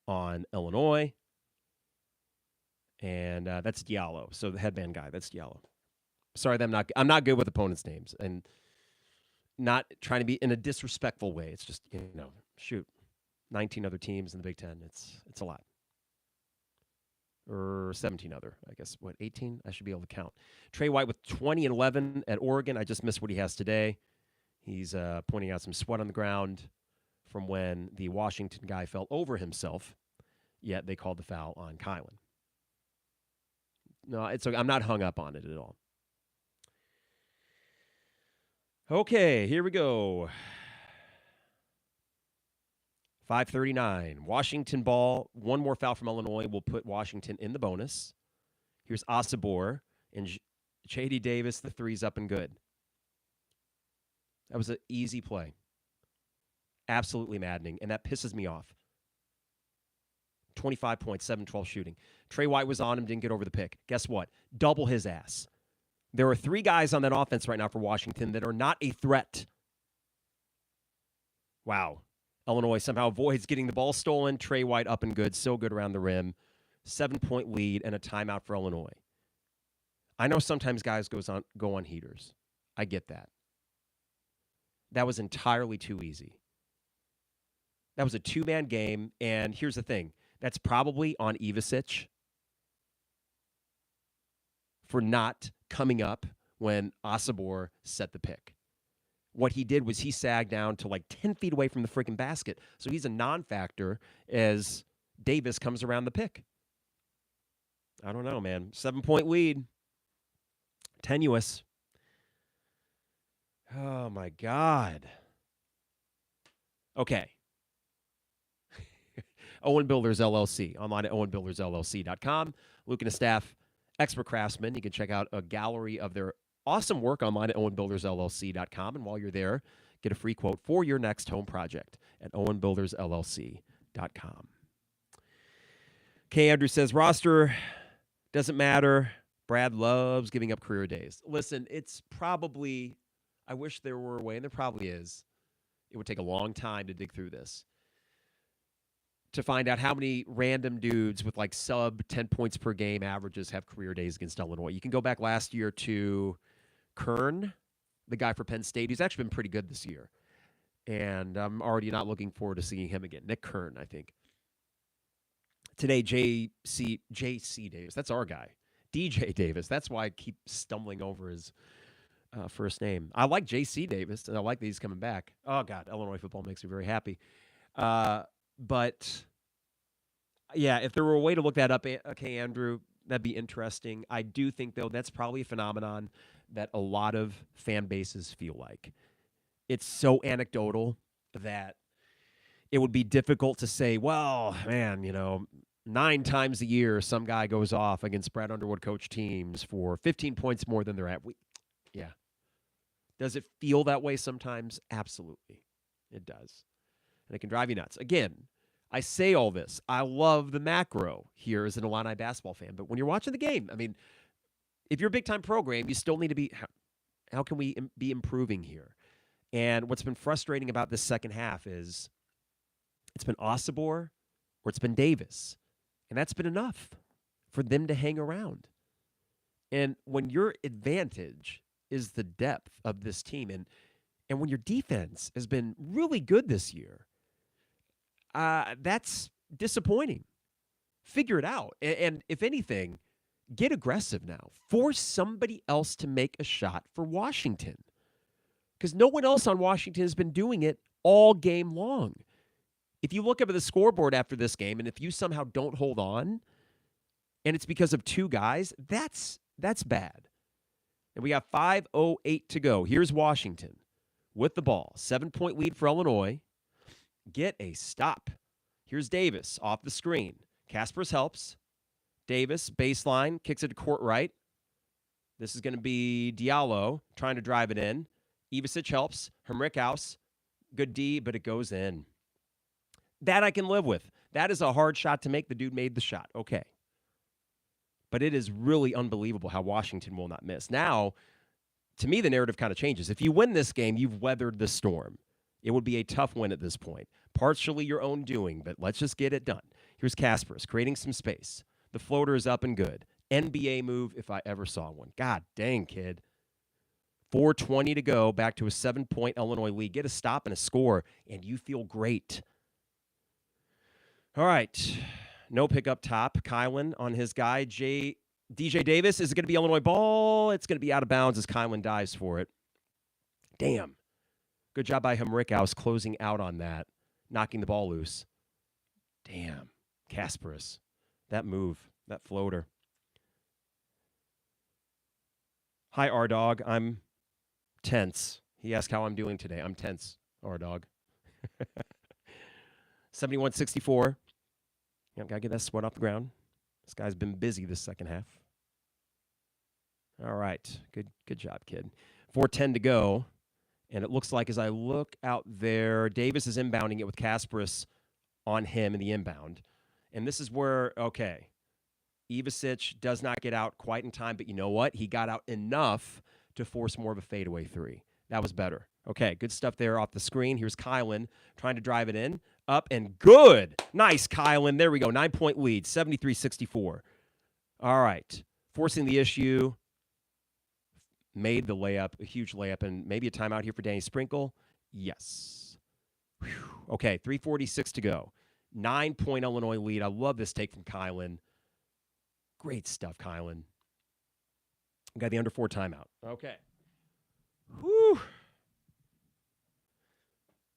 on Illinois. And that's Diallo. So the headband guy, that's Diallo. Sorry, I'm not good with opponents' names. And not trying to be in a disrespectful way. It's just, shoot, 19 other teams in the Big Ten. It's a lot. Or 17 other, I guess. What, 18? I should be able to count. Tre White with 20 and 11 at Oregon. I just missed what he has today. He's pointing out some sweat on the ground from when the Washington guy fell over himself, yet they called the foul on Kylan. No, it's okay. I'm not hung up on it at all. Okay, here we go. 5:39. Washington ball. One more foul from Illinois will put Washington in the bonus. Here's Osibor and J.D. Davis. The 3's up and good. That was an easy play. Absolutely maddening, and that pisses me off. 25 points, 7-12 shooting. Tre White was on him, didn't get over the pick. Guess what? Double his ass. There are 3 guys on that offense right now for Washington that are not a threat. Wow. Illinois somehow avoids getting the ball stolen. Tre White up and good. So good around the rim. 7-point lead and a timeout for Illinois. I know sometimes guys go on heaters. I get that. That was entirely too easy. That was a 2-man game, and here's the thing. That's probably on Ivasic for not coming up when Osibor set the pick. What he did was he sagged down to like 10 feet away from the freaking basket. So he's a non-factor as Davis comes around the pick. I don't know, man. 7-point lead. Tenuous. Oh, my God. Okay. Owen Builders, LLC. Online at owenbuildersllc.com. Luke and his staff, expert craftsmen. You can check out a gallery of their awesome work online at owenbuildersllc.com. And while you're there, get a free quote for your next home project at owenbuildersllc.com. K. Andrew says, roster doesn't matter. Brad loves giving up career days. Listen, it's probably, I wish there were a way, and there probably is. It would take a long time to dig through this to find out how many random dudes with like sub 10 points per game averages have career days against Illinois. You can go back last year to Kern, the guy for Penn State. He's actually been pretty good this year. And I'm already not looking forward to seeing him again. Nick Kern, I think. Today, J.C. Davis. That's our guy. DJ Davis. That's why I keep stumbling over his first name. I like J.C. Davis, and I like that he's coming back. Oh, God. Illinois football makes me very happy. But, yeah, if there were a way to look that up, okay, Andrew, that'd be interesting. I do think, though, that's probably a phenomenon that a lot of fan bases feel like. It's so anecdotal that it would be difficult to say, well, man, 9 times a year, some guy goes off against Brad Underwood coach teams for 15 points more than they're at. Yeah. Does it feel that way sometimes? Absolutely. It does. And it can drive you nuts. Again, I say all this. I love the macro here as an Illini basketball fan. But when you're watching the game, I mean, if you're a big-time program, you still need to be, how can we be improving here? And what's been frustrating about this second half is it's been Osibor or it's been Davis. And that's been enough for them to hang around. And when your advantage is the depth of this team, and when your defense has been really good this year, that's disappointing. Figure it out. And if anything, get aggressive now. Force somebody else to make a shot for Washington. Because no one else on Washington has been doing it all game long. If you look up at the scoreboard after this game, and if you somehow don't hold on, and it's because of 2 guys, that's bad. And we got 5:08 to go. Here's Washington with the ball. 7-point lead for Illinois. Get a stop. Here's Davis off the screen. Kasparas helps. Davis, baseline, kicks it to court right. This is going to be Diallo trying to drive it in. Ivasic helps. Henrichhaus, good D, but it goes in. That I can live with. That is a hard shot to make. The dude made the shot. Okay. But it is really unbelievable how Washington will not miss. Now, to me, the narrative kind of changes. If you win this game, you've weathered the storm. It would be a tough win at this point. Partially your own doing, but let's just get it done. Here's Kasparas creating some space. The floater is up and good. NBA move if I ever saw one. God dang, kid. 4:20 to go, back to a 7-point Illinois lead. Get a stop and a score, and you feel great. All right. No pick up top. Kylan on his guy. DJ Davis. Is it going to be Illinois ball? It's going to be out of bounds as Kylan dives for it. Damn. Good job by Henrichhaus closing out on that, knocking the ball loose. Damn. Kasparas. That move, that floater. Hi, R-Dog. I'm tense. He asked how I'm doing today. I'm tense, R-Dog. 71-64. Yep, got to get that sweat off the ground. This guy's been busy this second half. All right. Good job, kid. 4:10 to go. And it looks like as I look out there, Davis is inbounding it with Kasparas on him in the inbound. And this is where, okay, Ivasic does not get out quite in time, but you know what? He got out enough to force more of a fadeaway 3. That was better. Okay, good stuff there off the screen. Here's Kylan trying to drive it in. Up and good. Nice, Kylan. There we go. 9-point lead, 73-64. All right. Forcing the issue. Made the layup, a huge layup, and maybe a timeout here for Danny Sprinkle. Yes. Whew. Okay, 3:46 to go. 9-point Illinois lead. I love this take from Kylan. Great stuff, Kylan. Got the under 4 timeout. Okay. Whew.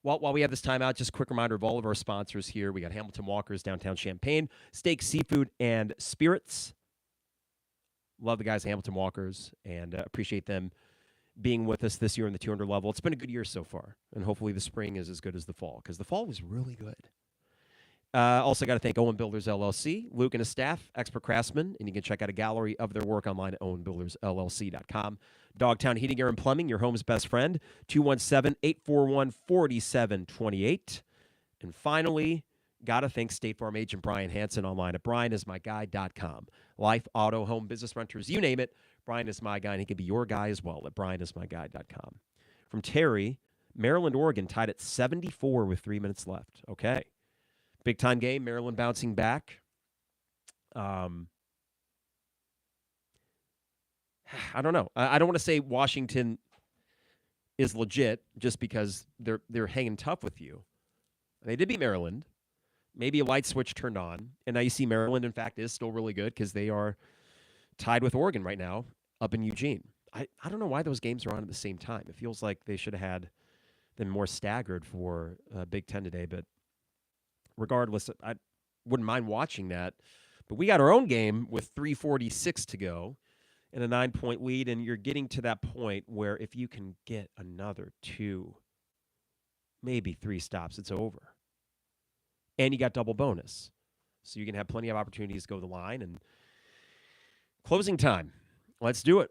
While we have this timeout, just a quick reminder of all of our sponsors here. We got Hamilton Walker's Downtown Champaign, Steak, Seafood, and Spirits. Love the guys at Hamilton Walker's and appreciate them being with us this year in the 200 level. It's been a good year so far, and hopefully the spring is as good as the fall because the fall was really good. Also got to thank Owen Builders, LLC, Luke and his staff, expert craftsmen, and you can check out a gallery of their work online at owenbuildersllc.com. Dogtown Heating, Air, and Plumbing, your home's best friend, 217-841-4728. And finally, got to thank State Farm agent Brian Hansen online at brianismyguy.com. Life, auto, home, business renters, you name it, Brian is my guy, and he can be your guy as well at brianismyguy.com. From Terry, Maryland, Oregon, tied at 74 with 3 minutes left. Okay. Big-time game, Maryland bouncing back. I don't know. I don't want to say Washington is legit just because they're hanging tough with you. They did beat Maryland. Maybe a light switch turned on, and now you see Maryland, in fact, is still really good because they are tied with Oregon right now up in Eugene. I don't know why those games are on at the same time. It feels like they should have had them more staggered for Big Ten today, but regardless, I wouldn't mind watching that. But we got our own game with 3:46 to go and a 9-point lead, and you're getting to that point where if you can get another 2, maybe 3 stops, it's over. And you got double bonus. So you can have plenty of opportunities to go to the line. And closing time. Let's do it.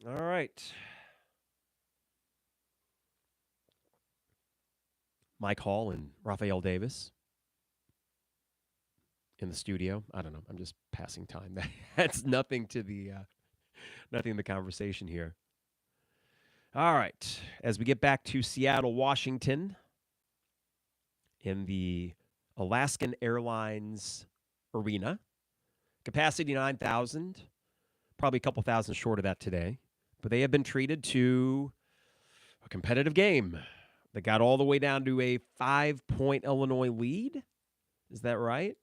All right. Mike Hall and Raphael Davis in the studio. I don't know. I'm just passing time. That's nothing to the conversation here. All right. As we get back to Seattle, Washington, in the Alaskan Airlines Arena. Capacity 9,000. Probably a couple thousand short of that today. But they have been treated to a competitive game. They got all the way down to a 5-point Illinois lead. Is that right?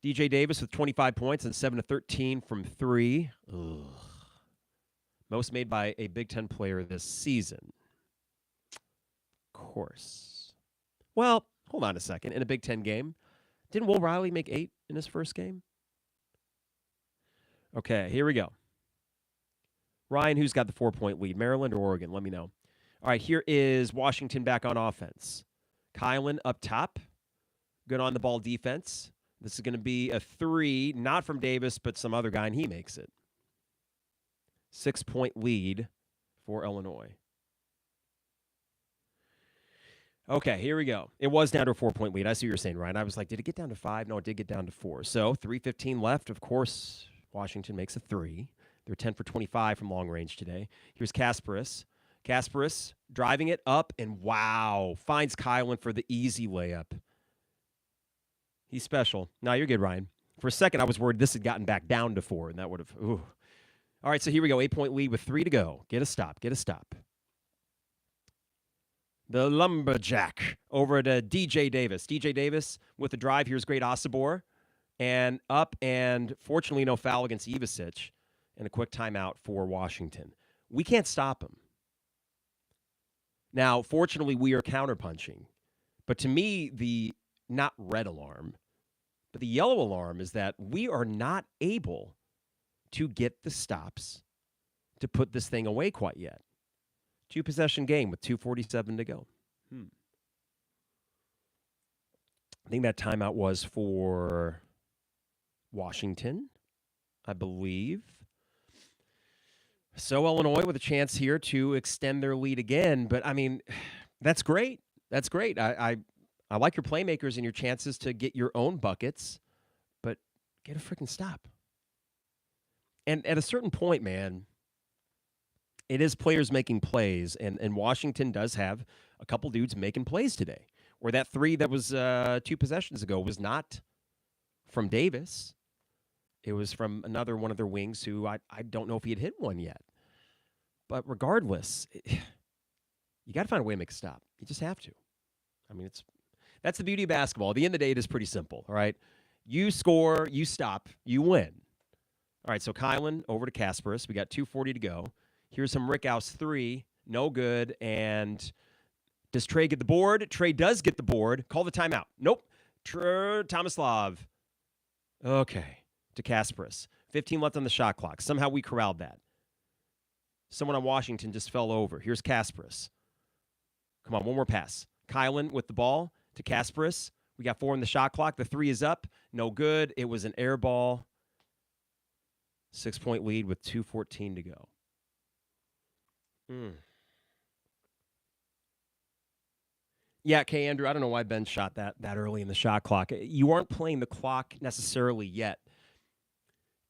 DJ Davis with 25 points and 7 of 13 from 3. Ugh. Most made by a Big Ten player this season. Of course. Well, hold on a second. In a Big Ten game, didn't Will Riley make 8 in his first game? Okay, here we go. Ryan, who's got the 4-point lead? Maryland or Oregon? Let me know. All right, here is Washington back on offense. Kylan up top. Good on the ball defense. This is going to be a 3, not from Davis, but some other guy, and he makes it. 6-point lead for Illinois. Okay, here we go. It was down to a 4-point lead. I see what you're saying, Ryan. I was like, did it get down to 5? No, it did get down to 4. So 3:15 left. Of course, Washington makes a 3. They're 10 for 25 from long range today. Here's Kasparas. Kasparas driving it up, and wow, finds Kylan for the easy layup. He's special. No, you're good, Ryan. For a second, I was worried this had gotten back down to 4, and that would have, ooh. All right, so here we go. 8-point lead with 3 to go. Get a stop. Get a stop. The Lumberjack over to DJ Davis. DJ Davis with the drive. Here's great Osibor. And up, and fortunately no foul against Ivasic. And a quick timeout for Washington. We can't stop him. Now, fortunately, we are counterpunching. But to me, the not red alarm, but the yellow alarm is that we are not able to get the stops to put this thing away quite yet. 2-possession game with 2:47 to go. I think that timeout was for Washington, I believe. So Illinois with a chance here to extend their lead again. But, I mean, that's great. That's great. I like your playmakers and your chances to get your own buckets, but get a freaking stop. And at a certain point, man, it is players making plays, and Washington does have a couple dudes making plays today. Where that 3 that was 2 possessions ago was not from Davis. It was from another one of their wings who I don't know if he had hit one yet. But regardless, you got to find a way to make a stop. You just have to. I mean, that's the beauty of basketball. At the end of the day, it is pretty simple, all right? You score, you stop, you win. All right, so Kylan over to Kasparas. We got 2:40 to go. Here's some Rickhouse 3. No good. And does Tre get the board? Tre does get the board. Call the timeout. Nope. Tomislav. Okay. To Kasparas. 15 left on the shot clock. Somehow we corralled that. Someone on Washington just fell over. Here's Kasparas. Come on, one more pass. Kylan with the ball to Kasparas. We got 4 in the shot clock. The 3 is up. No good. It was an air ball. 6-point lead with 2:14 to go. Yeah, K. Andrew, I don't know why Ben shot that early in the shot clock. You aren't playing the clock necessarily yet.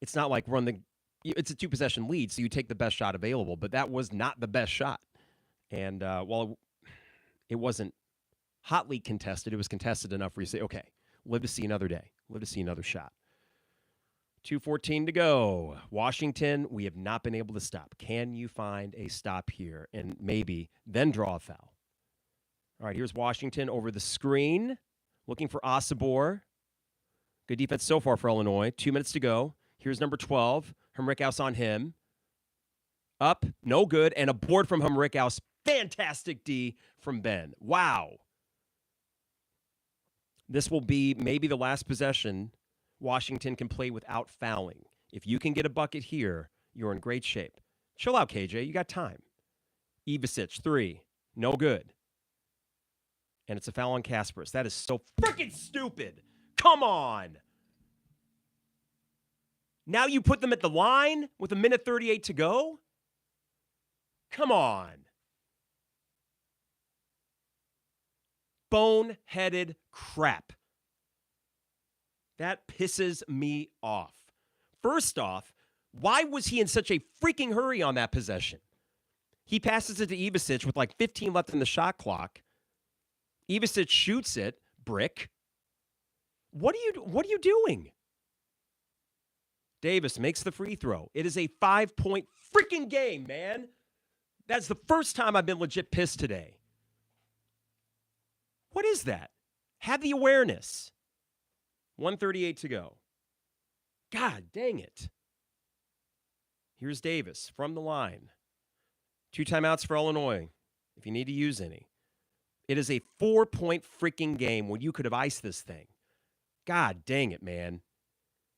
It's not like it's a 2-possession lead, so you take the best shot available, but that was not the best shot. And while it wasn't hotly contested, it was contested enough where you say, okay, live to see another day, live to see another shot. 2:14 to go. Washington, we have not been able to stop. Can you find a stop here and maybe then draw a foul? All right, here's Washington over the screen, looking for Asabor. Good defense so far for Illinois. 2 minutes to go. Here's number 12. Humrickhouse on him. Up, no good, and a board from Humrickhouse. Fantastic D from Ben. Wow. This will be maybe the last possession Washington can play without fouling. If you can get a bucket here, you're in great shape. Chill out, KJ. You got time. Ivasic, 3. No good. And it's a foul on Kasparas. That is so freaking stupid. Come on. Now you put them at the line with 1:38 to go? Come on. Boneheaded crap. That pisses me off. First off, why was he in such a freaking hurry on that possession? He passes it to Ivasic with like 15 left in the shot clock. Ivasic shoots it, brick. What are you doing? Davis makes the free throw. It is a 5-point freaking game, man. That's the first time I've been legit pissed today. What is that? Have the awareness. 1:38 to go. God dang it. Here's Davis from the line. 2 timeouts for Illinois, if you need to use any. It is a 4-point freaking game when you could have iced this thing. God dang it, man.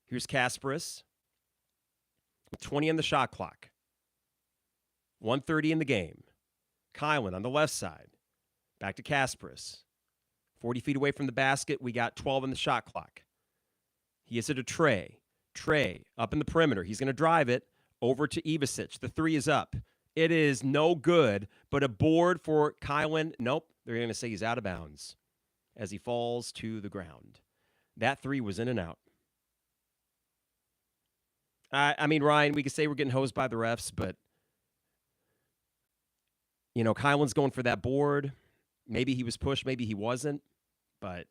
Here's Kasparas. 20 on the shot clock. 1:30 in the game. Kylan on the left side. Back to Kasparas. 40 feet away from the basket. We got 12 on the shot clock. He is it to Tre. Tre up in the perimeter. He's going to drive it over to Ivasic. The 3 is up. It is no good, but a board for Kylan. Nope. They're going to say he's out of bounds as he falls to the ground. That 3 was in and out. I mean, Ryan, we could say we're getting hosed by the refs, but, you know, Kylan's going for that board. Maybe he was pushed, maybe he wasn't, but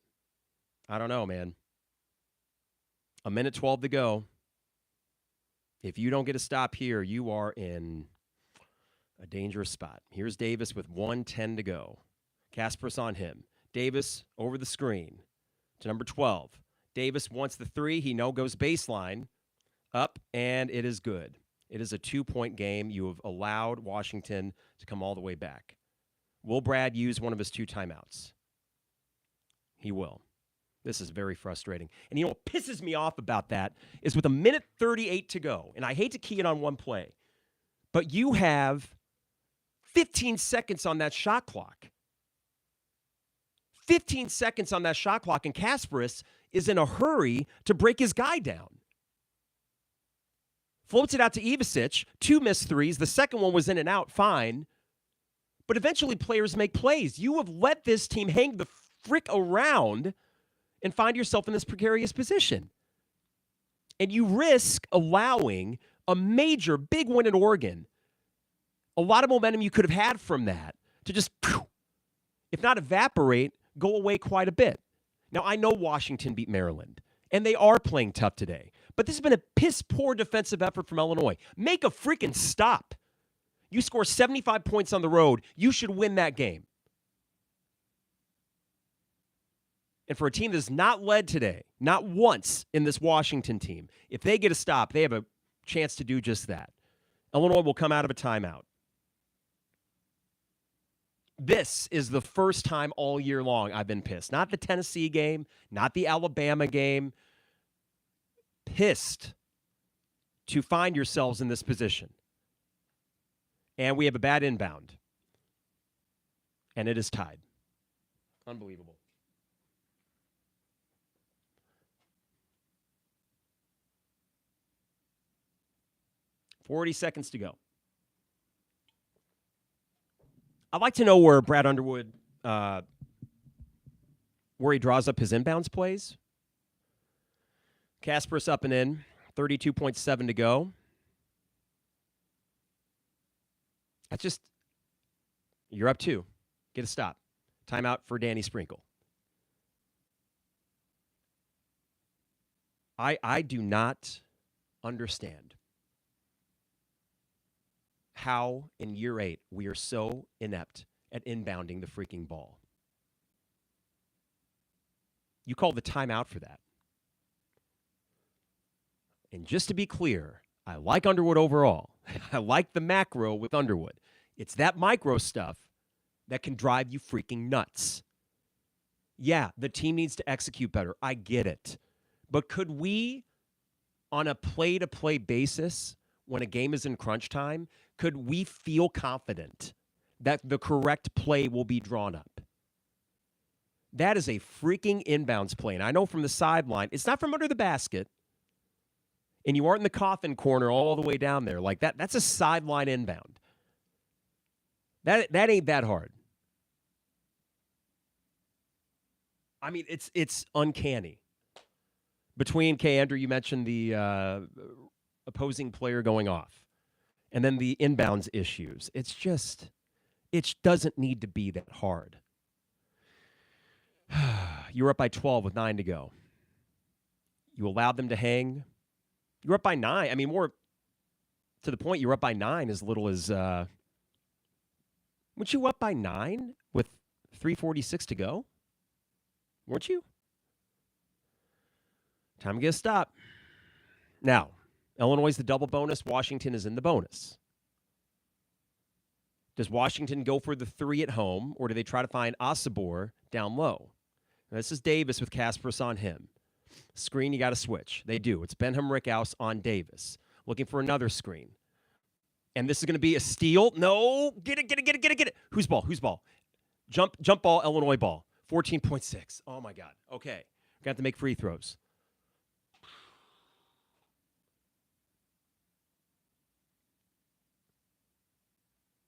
I don't know, man. 1:12 to go. If you don't get a stop here, you are in a dangerous spot. Here's Davis with 1:10 to go. Kasparas on him. Davis over the screen to number 12. Davis wants the 3. He goes baseline. Up, and it is good. It is a 2-point game. You have allowed Washington to come all the way back. Will Brad use one of his 2 timeouts? He will. This is very frustrating. And you know what pisses me off about that is with 1:38 to go, and I hate to key it on one play, but you have 15 seconds on that shot clock. 15 seconds on that shot clock, and Kasparas is in a hurry to break his guy down. Floats it out to Ivasic. 2 missed threes. The second one was in and out, fine. But eventually players make plays. You have let this team hang the frick around and find yourself in this precarious position. And you risk allowing a major big win in Oregon, a lot of momentum you could have had from that, to just, if not evaporate, go away quite a bit. Now, I know Washington beat Maryland, and they are playing tough today. But this has been a piss-poor defensive effort from Illinois. Make a freaking stop. You score 75 points on the road, you should win that game. And for a team that's not led today, not once in this Washington team, if they get a stop, they have a chance to do just that. Illinois will come out of a timeout. This is the first time all year long I've been pissed. Not the Tennessee game, not the Alabama game. Pissed to find yourselves in this position. And we have a bad inbound. And it is tied. Unbelievable. $40 seconds to go. I'd like to know where Brad Underwood, where he draws up his inbounds plays. Kasparas up and in, 32.7 to go. That's just, you're up 2. Get a stop. Timeout for Danny Sprinkle. I do not understand how in year 8 we are so inept at inbounding the freaking ball. You call the timeout for that. And just to be clear, I like Underwood overall. I like the macro with Underwood. It's that micro stuff that can drive you freaking nuts. Yeah, the team needs to execute better. I get it. But could we, on a play-to-play basis, when a game is in crunch time, could we feel confident that the correct play will be drawn up? That is a freaking inbounds play. And I know from the sideline, it's not from under the basket, and you aren't in the coffin corner all the way down there. Like that's a sideline inbound. That ain't that hard. I mean, it's uncanny. Between Andrew, you mentioned the opposing player going off, and then the inbounds issues. It doesn't need to be that hard. You're up by 12 with 9 to go. You allowed them to hang. You're up by 9. I mean, more to the point, you're up by 9 as little as. Weren't you up by 9 with 3:46 to go? Weren't you? Time to get a stop. Now, Illinois is the double bonus. Washington is in the bonus. Does Washington go for the 3 at home, or do they try to find Asabor down low? Now, this is Davis with Kasparas on him. Screen, you got to switch. They do. It's Benham Rickhouse on Davis. Looking for another screen. And this is going to be a steal. No. Get it. Whose ball? Jump ball, Illinois ball. 14.6. Oh, my God. Okay. Got to make free throws.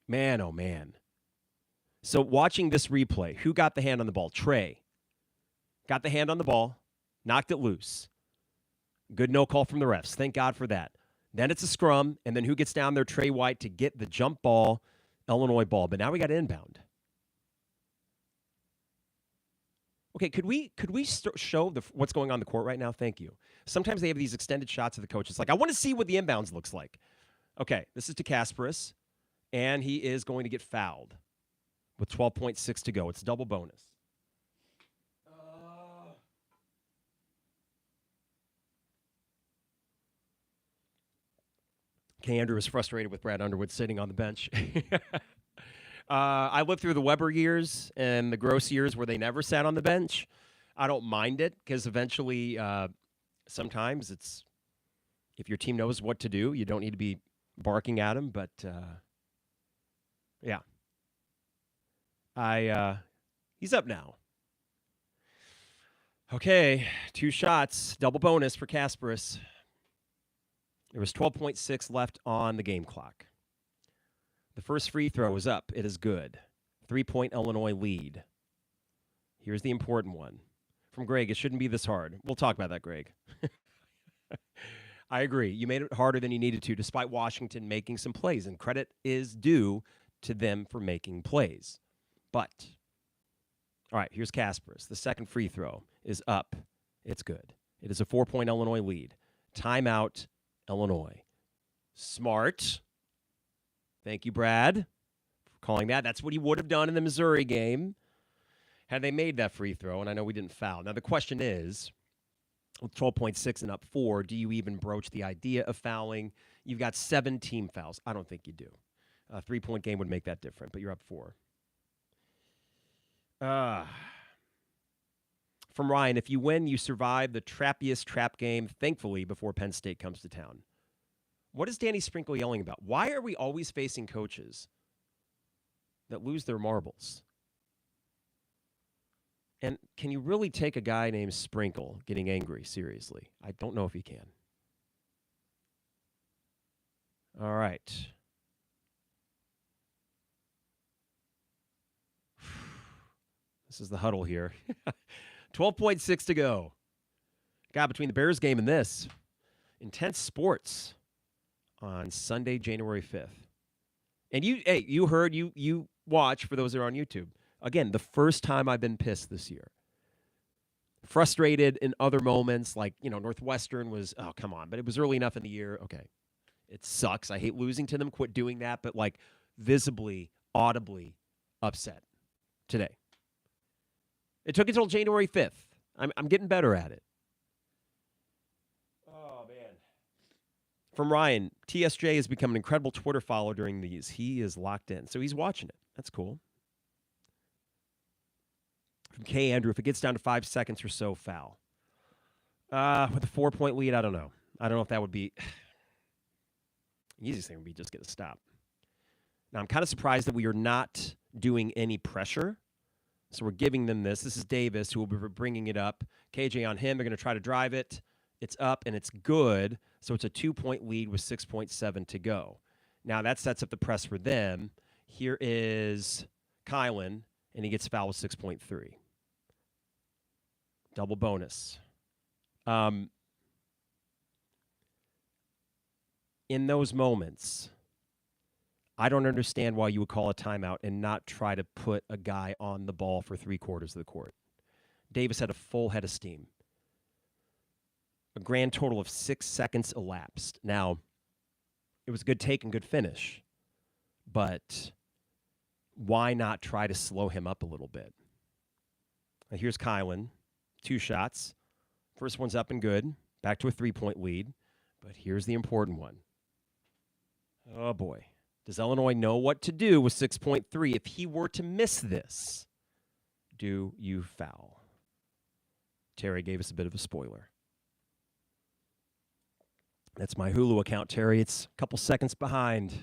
Man, oh, man. So watching this replay, who got the hand on the ball? Tre. Got the hand on the ball, knocked it loose. Good no call from the refs. Thank God for that. Then it's a scrum, and then who gets down there? Tre White to get the jump ball, Illinois ball. But now we got inbound. Okay, could we show what's going on in the court right now? Thank you. Sometimes they have these extended shots of the coach. It's like, I want to see what the inbounds looks like. Okay, this is to Kasparas, and he is going to get fouled with 12.6 to go. It's double bonus. Andrew is frustrated with Brad Underwood sitting on the bench. I lived through the Weber years and the Gross years where they never sat on the bench. I don't mind it because eventually sometimes it's if your team knows what to do, you don't need to be barking at them. But, yeah. He's up now. Okay, 2 shots, double bonus for Kasparas. There was 12.6 left on the game clock. The first free throw is up. It is good. 3-point Illinois lead. Here's the important one. From Greg, it shouldn't be this hard. We'll talk about that, Greg. I agree. You made it harder than you needed to, despite Washington making some plays, and credit is due to them for making plays. But, all right, here's Kasparas. The second free throw is up. It's good. It is a 4-point Illinois lead. Timeout, Illinois. Smart. Thank you, Brad, for calling that. That's what he would have done in the Missouri game had they made that free throw, and I know we didn't foul. Now, the question is, with 12.6 and up 4, do you even broach the idea of fouling? You've got 7 team fouls. I don't think you do. A 3-point game would make that different, but you're up 4. From Ryan, if you win, you survive the trappiest trap game, thankfully, before Penn State comes to town. What is Danny Sprinkle yelling about? Why are we always facing coaches that lose their marbles? And can you really take a guy named Sprinkle getting angry seriously? I don't know if he can. All right. This is the huddle here. 12.6 to go. God, between the Bears game and this, intense sports on Sunday, January 5th. And you heard, you watch, for those that are on YouTube. Again, the first time I've been pissed this year. frustrated in other moments, like, Northwestern was, oh, come on, but it was early enough in the year. Okay. It sucks. I hate losing to them. Quit doing that. But, like, visibly, audibly upset today. It took until January 5th. I'm getting better at it. Oh, man. From Ryan, TSJ has become an incredible Twitter follower during these. He is locked in. So he's watching it. That's cool. From K. Andrew, if it gets down to 5 seconds or so, foul. With a 4-point lead, I don't know. I don't know if that would be... The easiest thing would be just get a stop. Now, I'm kind of surprised that we are not doing any pressure. So we're giving them this. This is Davis, who will be bringing it up. KJ on him. They're going to try to drive it. It's up, and it's good. So it's a 2-point lead with 6.7 to go. Now, that sets up the press for them. Here is Kylan, and he gets fouled with 6.3. Double bonus. In those moments, I don't understand why you would call a timeout and not try to put a guy on the ball for 3/4 of the court. Davis had a full head of steam. A grand total of 6 seconds elapsed. Now, it was a good take and good finish, but why not try to slow him up a little bit? Now, here's Kylan. 2 shots. First one's up and good. Back to a 3-point lead. But here's the important one. Oh, boy. Does Illinois know what to do with 6.3? If he were to miss this, do you foul? Terry gave us a bit of a spoiler. That's my Hulu account, Terry. It's a couple seconds behind.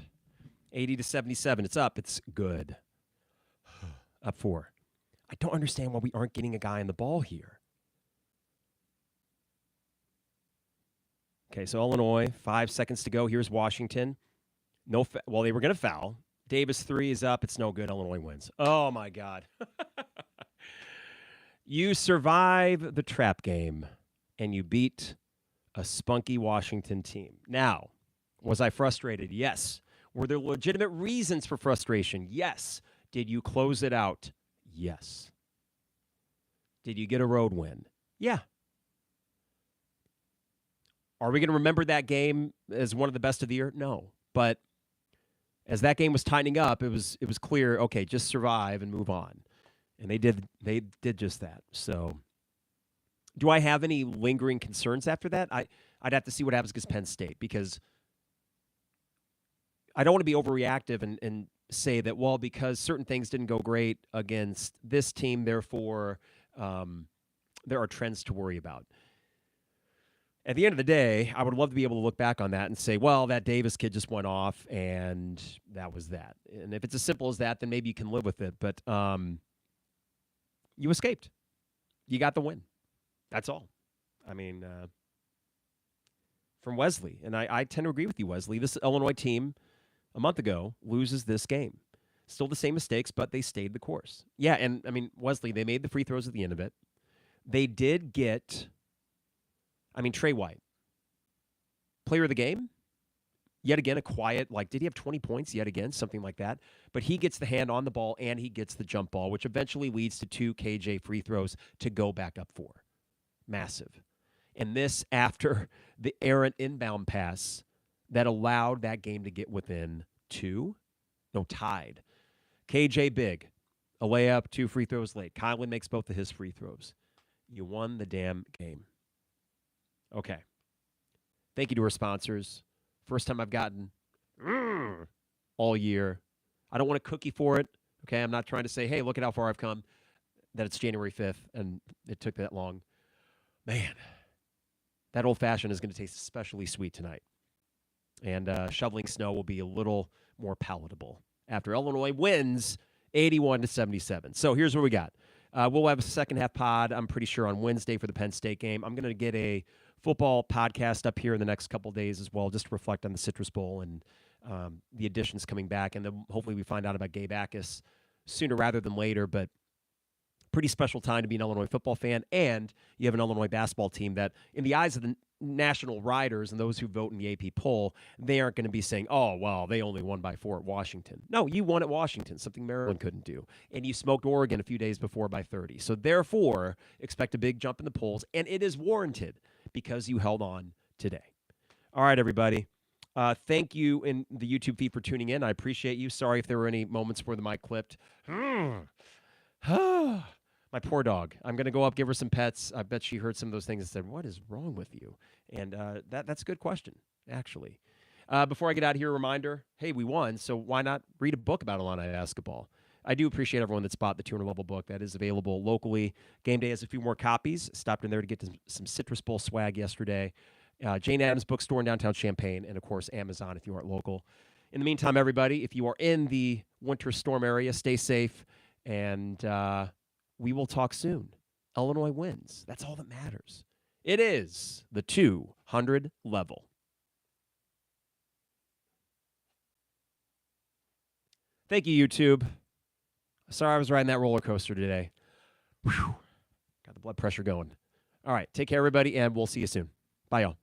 80-77. It's up. It's good. Up 4. I don't understand why we aren't getting a guy on the ball here. Okay, so Illinois, 5 seconds to go. Here's Washington. Well, they were going to foul. Davis 3 is up. It's no good. Illinois wins. Oh, my God. You survive the trap game, and you beat a spunky Washington team. Now, was I frustrated? Yes. Were there legitimate reasons for frustration? Yes. Did you close it out? Yes. Did you get a road win? Yeah. Are we going to remember that game as one of the best of the year? No. But as that game was tightening up, it was clear, okay, just survive and move on. And they did just that. So do I have any lingering concerns after that? I'd have to see what happens against Penn State, because I don't want to be overreactive and say that, well, because certain things didn't go great against this team, therefore there are trends to worry about. At the end of the day, I would love to be able to look back on that and say, well, that Davis kid just went off, and that was that. And if it's as simple as that, then maybe you can live with it. But you escaped. You got the win. That's all. I mean, from Wesley. And I tend to agree with you, Wesley. This Illinois team a month ago loses this game. Still the same mistakes, but they stayed the course. Yeah, and, I mean, Wesley, they made the free throws at the end of it. They did get... Tre White, player of the game, yet again, a quiet, did he have 20 points yet again? Something like that. But he gets the hand on the ball, and he gets the jump ball, which eventually leads to 2 KJ free throws to go back up 4. Massive. And this after the errant inbound pass that allowed that game to get within 2. No, tied. KJ big. A layup, 2 free throws late. Kylan makes both of his free throws. You won the damn game. Okay. Thank you to our sponsors. First time I've gotten all year. I don't want a cookie for it. Okay, I'm not trying to say, hey, look at how far I've come, that it's January 5th, and it took that long. Man, that old-fashioned is going to taste especially sweet tonight. And shoveling snow will be a little more palatable after Illinois wins 81-77. So here's what we got. We'll have a second-half pod, I'm pretty sure, on Wednesday for the Penn State game. I'm going to get a football podcast up here in the next couple of days as well, just to reflect on the Citrus Bowl and the additions coming back. And then hopefully we find out about Gabe Backus sooner rather than later. But pretty special time to be an Illinois football fan. And you have an Illinois basketball team that, in the eyes of the national writers and those who vote in the AP poll, they aren't going to be saying, oh, well, they only won by 4 at Washington. No, you won at Washington, something Maryland couldn't do. And you smoked Oregon a few days before by 30. So therefore, expect a big jump in the polls. And it is warranted because you held on today. All right, everybody. Thank you in the YouTube feed for tuning in. I appreciate you. Sorry if there were any moments where the mic clipped. My poor dog. I'm going to go up, give her some pets. I bet she heard some of those things and said, what is wrong with you? And that's a good question, actually. Before I get out of here, a reminder, hey, we won, so why not read a book about Illini basketball? I do appreciate everyone that's bought the 200-level book. That is available locally. Game Day has a few more copies. Stopped in there to get some Citrus Bowl swag yesterday. Jane Addams Bookstore in downtown Champaign, and, of course, Amazon if you aren't local. In the meantime, everybody, if you are in the winter storm area, stay safe, and we will talk soon. Illinois wins. That's all that matters. It is the 200 level. Thank you, YouTube. Sorry I was riding that roller coaster today. Whew. Got the blood pressure going. All right. Take care, everybody, and we'll see you soon. Bye, y'all.